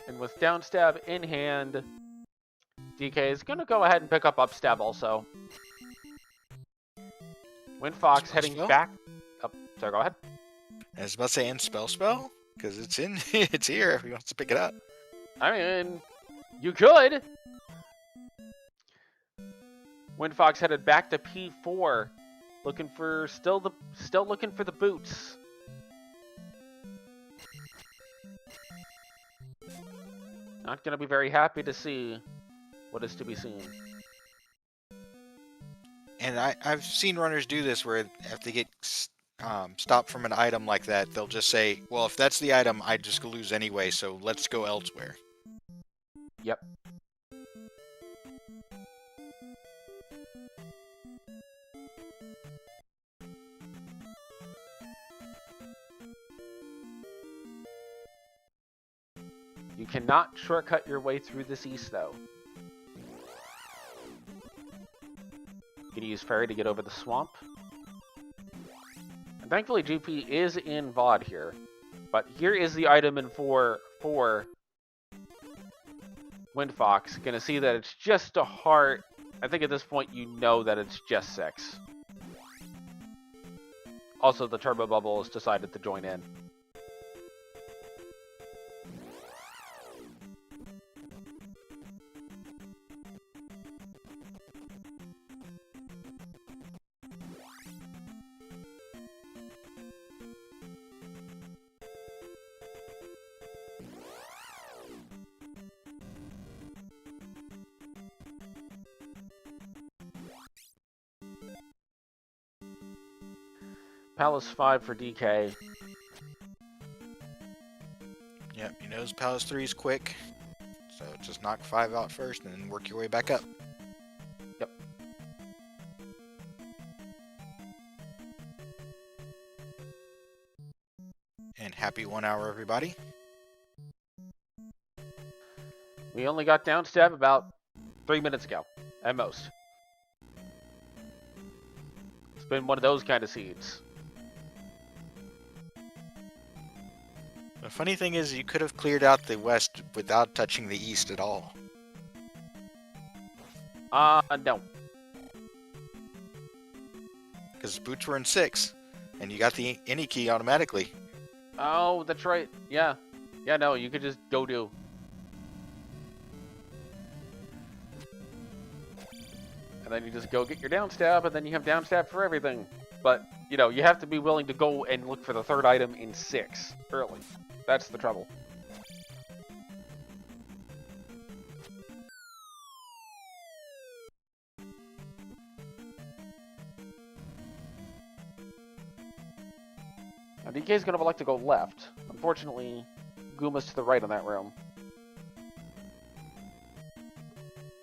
And with downstab in hand, DK is going to go ahead and pick up upstab also. WindFox heading back. Oh, sorry, go ahead. I was about to say, and spell? Because it's in, it's here if he wants to pick it up. I mean, you could. WindFox headed back to P4, looking for still looking for the boots. Not gonna be very happy to see what is to be seen. And I've seen runners do this where if they get stopped from an item like that, they'll just say, well, if that's the item, I just lose anyway, so let's go elsewhere. Yep. You cannot shortcut your way through this east, though. Gonna use Fairy to get over the swamp. And thankfully, GP is in VOD here. But here is the item in 4 for WindFox. Gonna see that it's just a heart. I think at this point you know that it's just 6. Also, the turbo bubble has decided to join in. Palace 5 for DK. Yep, he knows Palace 3 is quick. So just knock 5 out first and then work your way back up. Yep. And happy 1 hour, everybody. We only got down stab about 3 minutes ago, at most. It's been one of those kind of seeds. The funny thing is, you could have cleared out the west without touching the east at all. No. Because boots were in 6, and you got the any key automatically. Oh, that's right. Yeah. Yeah, no, you could just go do. And then you just go get your down stab, and then you have down stab for everything. But, you know, you have to be willing to go and look for the 3rd item in 6 early. That's the trouble. Now, DK's going to elect to go left. Unfortunately, Gooma's to the right on that room.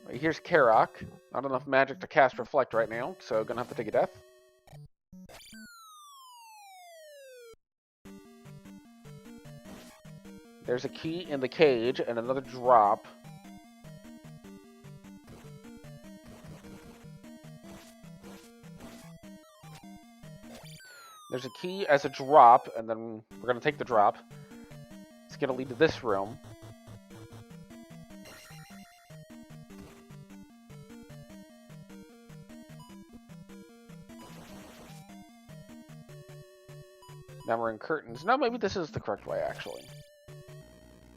Right, here's Karok. Not enough magic to cast Reflect right now, so gonna have to take a death. There's a key in the cage and another drop. There's a key as a drop, and then we're gonna take the drop. It's gonna lead to this room. Now we're in curtains. No, maybe this is the correct way, actually.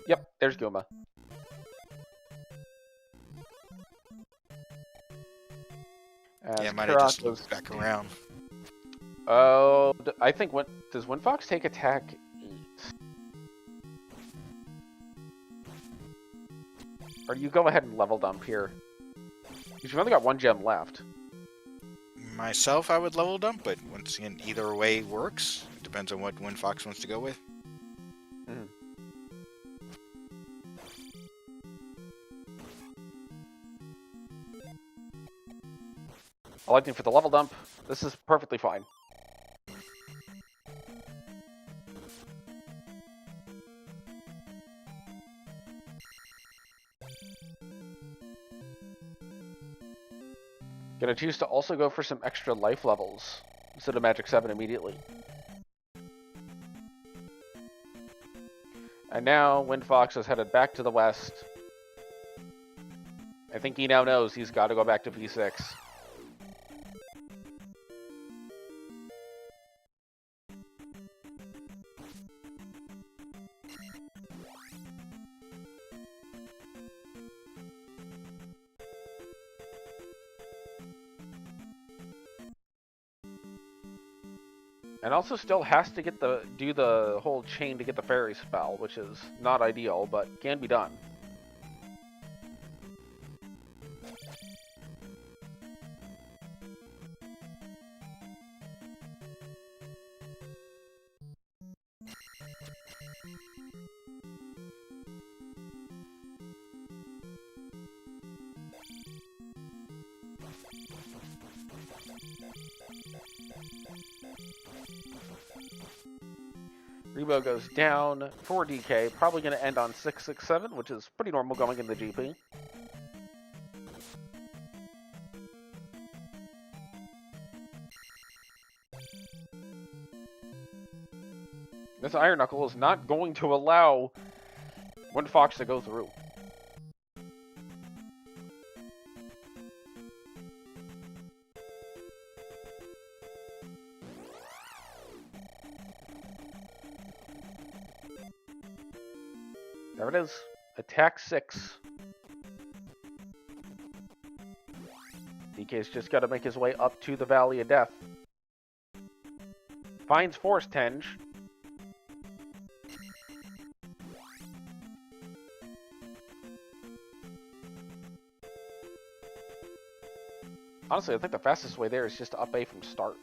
Yep, there's Gooma. Yeah, I might have just looped back around. Oh, I think does WindFox take attack 8? Or do you go ahead and level dump here? Because you've only got 1 gem left. Myself, I would level dump, but once again, either way works. It depends on what WindFox wants to go with. Mm. Electing for the level dump. This is perfectly fine. Gonna choose to also go for some extra life levels instead of Magic 7 immediately. And now WindFox is headed back to the west. I think he now knows he's got to go back to V6. And also still has to get do the whole chain to get the fairy spell, which is not ideal, but can be done. Rebo goes down for DK, probably going to end on 667, which is pretty normal going in the GP. This Iron Knuckle is not going to allow WindFox to go through. There it is. Attack 6. DK's just got to make his way up to the Valley of Death. Finds Force Tenge. Honestly, I think the fastest way there is just to up A from start.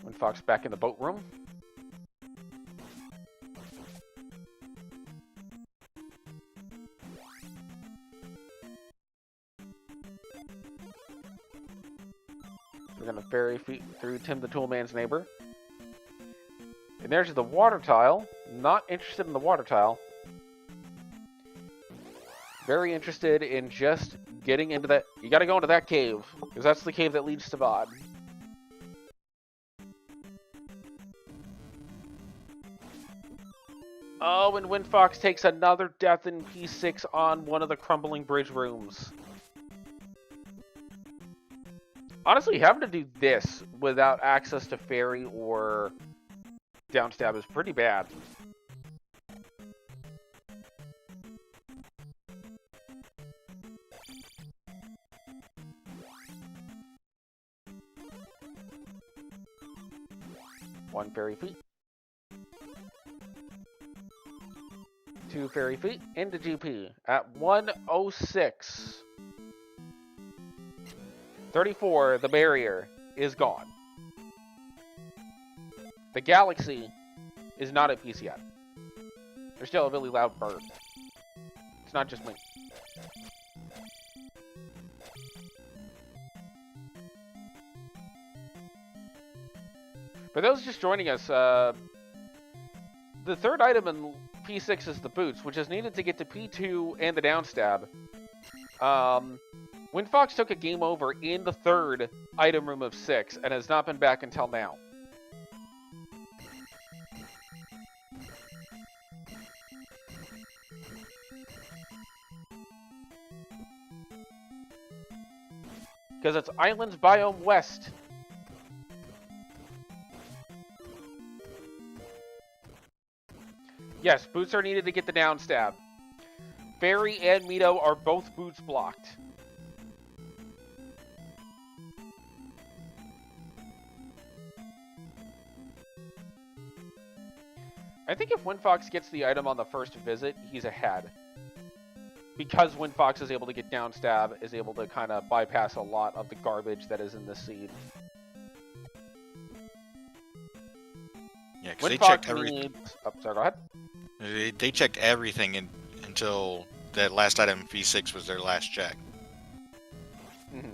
WindFox back in the boat room. We're gonna ferry feet through Tim the Toolman's neighbor. And there's the water tile. Not interested in the water tile. Very interested in just getting into that. You gotta go into that cave, because that's the cave that leads to VOD. Oh, and WindFox takes another death in P6 on one of the crumbling bridge rooms. Honestly, having to do this without access to ferry or downstab is pretty bad. One ferry feet. 2 ferry feet into GP at 106. 34, the barrier is gone. The galaxy is not at peace yet. There's still a really loud bird. It's not just me. For those just joining us, the third item in P6 is the boots, which is needed to get to P2 and the downstab. WindFox took a game over in the third item room of 6 and has not been back until now. Because it's Islands Biome West. Yes, boots are needed to get the downstab. Ferry and Mito are both boots blocked. I think if WindFox gets the item on the first visit, he's ahead. Because WindFox is able to get downstab, is able to kind of bypass a lot of the garbage that is in the seed. Yeah, because they checked everything. Needs... Oh, sorry, go ahead. They checked everything until that last item in P6 was their last check. Mm-hmm.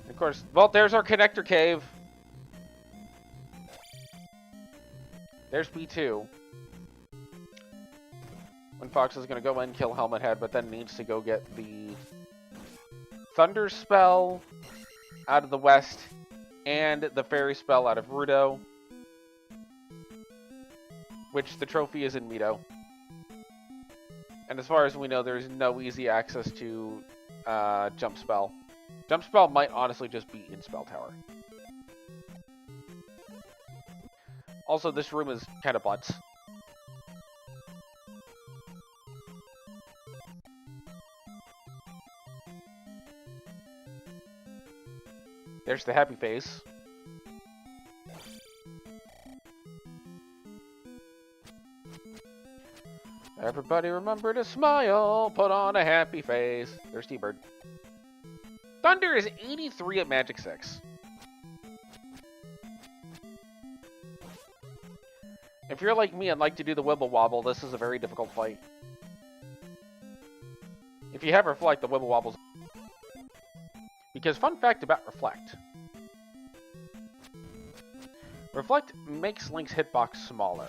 Of course, well, there's our connector cave. There's B2. WindFox is going to go in, kill Helmet Head, but then needs to go get the Thunder Spell out of the west and the Fairy Spell out of Rudo, which the trophy is in Mito. And as far as we know, there's no easy access to Jump Spell. Jump Spell might honestly just be in Spell Tower. Also, this room is kind of butts. There's the happy face. Everybody remember to smile, put on a happy face. There's T-Bird. Thunder is 83 at Magic 6. If you're like me and like to do the Wibble Wobble, this is a very difficult fight. If you have Reflect, the Wibble Wobbles. Because fun fact about Reflect. Reflect makes Link's hitbox smaller.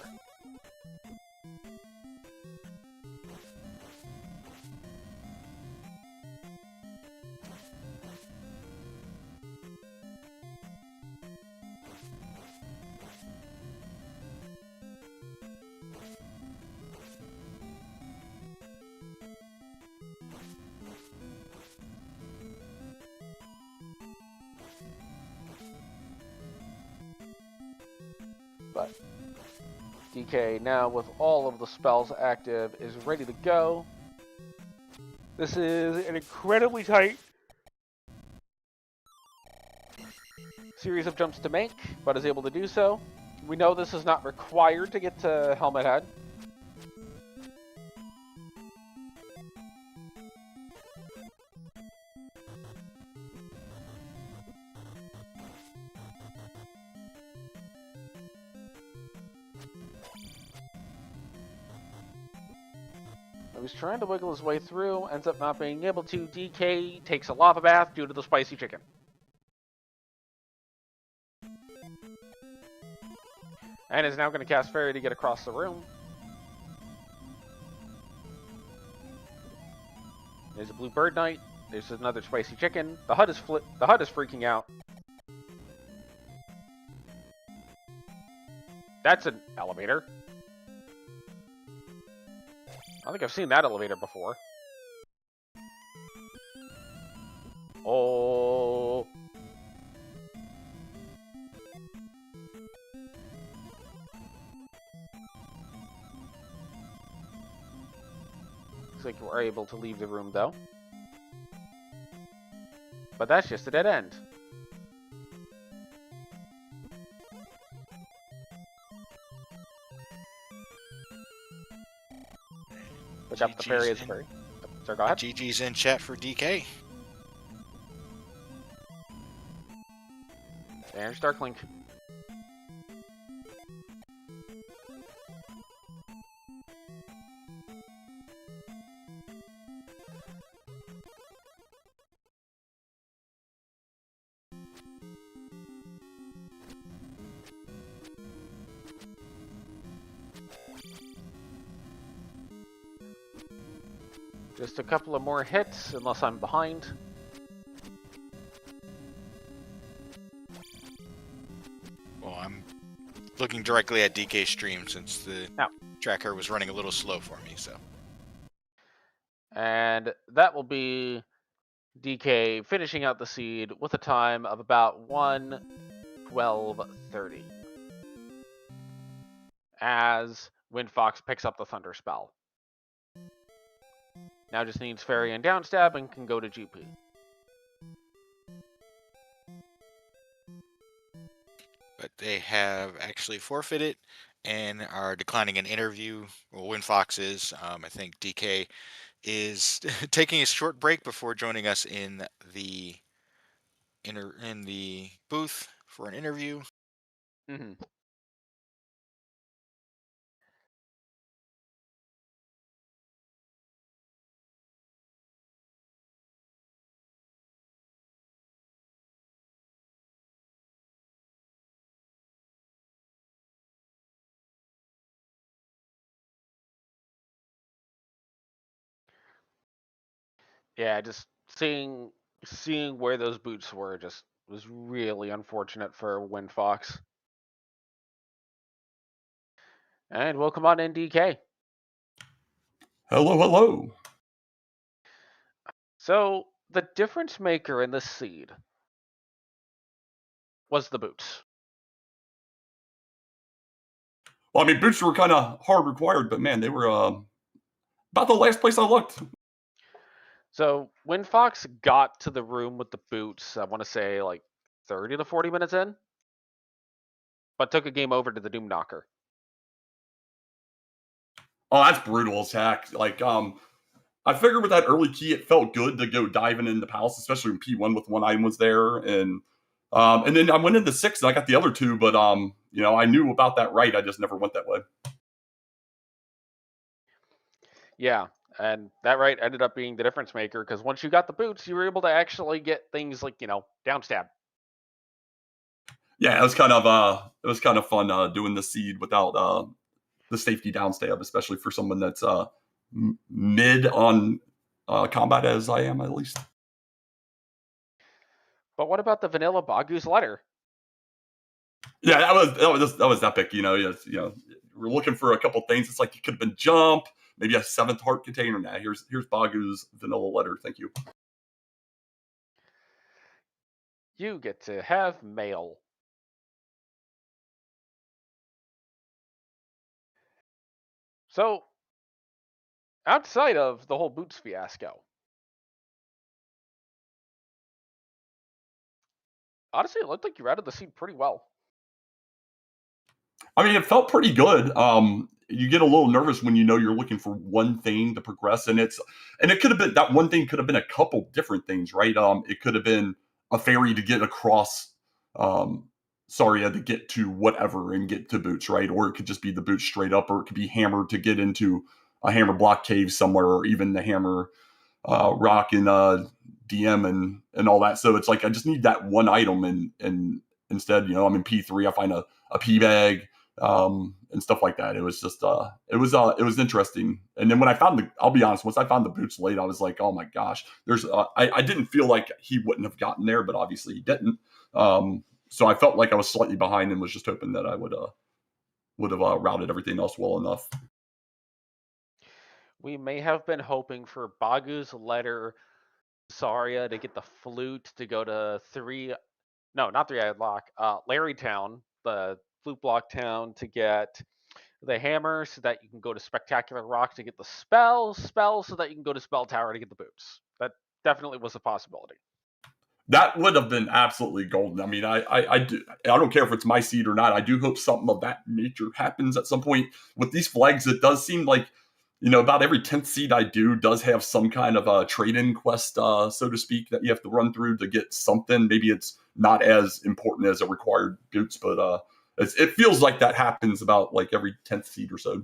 But DK now, with all of the spells active, is ready to go. This is an incredibly tight series of jumps to make, but is able to do so. We know this is not required to get to Helmet Head. He's trying to wiggle his way through, ends up not being able to. DK takes a lava bath due to the spicy chicken. And is now going to cast Fairy to get across the room. There's a blue bird knight. There's another spicy chicken. The HUD is The HUD is freaking out. That's an elevator. I think I've seen that elevator before. Oh. Looks like we're able to leave the room, though. But that's just a dead end. Look up the fairy is fairy. Sorry, go ahead. GG's in chat for DK. There's Darklink. Just a couple of more hits, unless I'm behind. Well, I'm looking directly at DK's stream since the tracker was running a little slow for me, so. And that will be DK finishing out the seed with a time of about 1:12:30. As WindFox picks up the Thunder Spell. Now just needs Fairy and Downstab and can go to GP. But they have actually forfeited and are declining an interview. Well, WindFox is. I think DK is taking a short break before joining us in the booth for an interview. Mm-hmm. Yeah, just seeing where those boots were just was really unfortunate for WindFox. And welcome on in, DK. Hello, hello. So the difference maker in this seed was the boots. Well, I mean, boots were kind of hard required, but man, they were about the last place I looked. So WindFox got to the room with the boots, I want to say like 30 to 40 minutes in, but took a game over to the Doom Knocker. Oh, that's brutal as heck. Like, I figured with that early key, it felt good to go diving in the palace, especially when P1 with one item was there. And then I went into 6 and I got the other 2, but you know, I knew about that right. I just never went that way. Yeah. And that right ended up being the difference maker because once you got the boots, you were able to actually get things like, down stab. Yeah, it was kind of fun doing the seed without the safety down stab, especially for someone that's mid on combat as I am at least. But what about the vanilla Bagu's letter? Yeah, that was epic. We're looking for a couple things. It's like it could have been jump, maybe a seventh heart container. Now here's Bagu's vanilla letter. Thank you. You get to have mail. So, outside of the whole boots fiasco, honestly, it looked like you routed the seed pretty well. I mean, it felt pretty good. You get a little nervous when you know you're looking for one thing to progress, and it could have been that one thing could have been a couple different things, right? It could have been a ferry to get across Saria to get to whatever and get to boots, right? Or it could just be the boots straight up, or it could be hammer to get into a hammer block cave somewhere, or even the hammer rock in DM and all that. So it's like I just need that one item, and instead, I'm in P3. I find a P bag and stuff like that. It was just it was interesting. And then when I found I'll be honest, once I found the boots late, I was like, oh my gosh, I didn't feel like he wouldn't have gotten there, but obviously he didn't. So I felt like I was slightly behind and was just hoping that I would have routed everything else well enough. We may have been hoping for Bagu's letter, Saria to get the flute to go to not Three-Eyed Lock, Larry Town, the flute block town to get the hammer so that you can go to Spectacular Rock to get the spell so that you can go to Spell Tower to get the boots. That definitely was a possibility. That would have been absolutely golden. I mean, I don't care if it's my seed or not. I do hope something of that nature happens at some point with these flags. It does seem like about every 10th seed I do does have some kind of a trade-in quest, so to speak, that you have to run through to get something. Maybe it's not as important as a required boots, but it feels like that happens about like every 10th seed or so.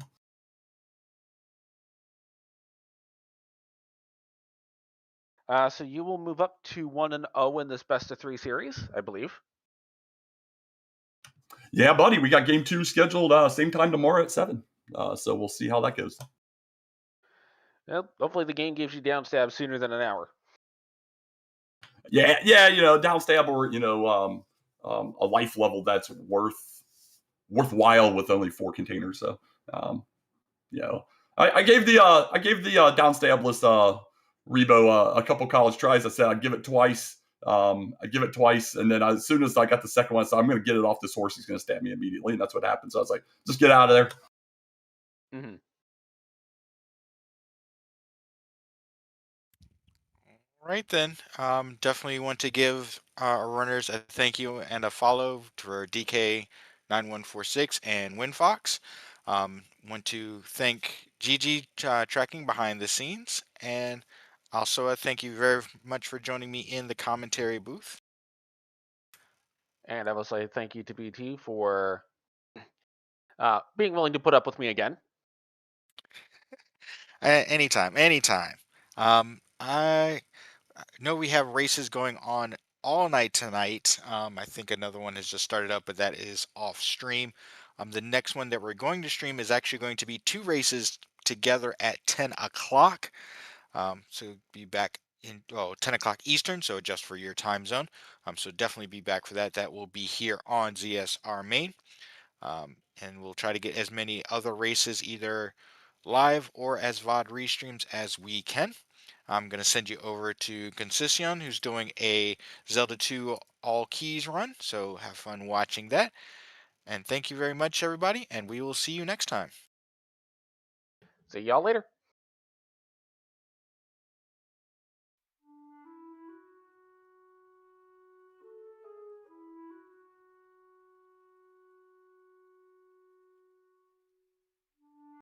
So you will move up to 1-0 in this best of 3 series, I believe. Yeah, buddy, we got game 2 scheduled same time tomorrow at 7. So we'll see how that goes. Well, hopefully the game gives you down stab sooner than an hour. Yeah, down stab or a life level that's worthwhile with only 4 containers. So I gave the down stab list Rebo a couple college tries. I said I'd give it twice. I give it twice, and then as soon as I got the second one, I said I'm going to get it off this horse. He's going to stab me immediately, and that's what happened. So I was like, just get out of there. Mm-hmm. Right then, definitely want to give our runners a thank you and a follow for dk9146 and WindFox. Want to thank Gigi tracking behind the scenes, and also a thank you very much for joining me in the commentary booth. And I will say thank you to BT for being willing to put up with me again. Anytime. I know we have races going on all night tonight. I think another one has just started up, but that is off stream. The next one that we're going to stream is actually going to be 2 races together at 10 o'clock. So be back in 10 o'clock Eastern, so just for your time zone. So definitely be back for that. That will be here on ZSR Main. And we'll try to get as many other races either live or as VOD restreams as we can. I'm going to send you over to Concession, who's doing a Zelda 2 all keys run, so have fun watching that. And thank you very much, everybody, and we will see you next time. See y'all later.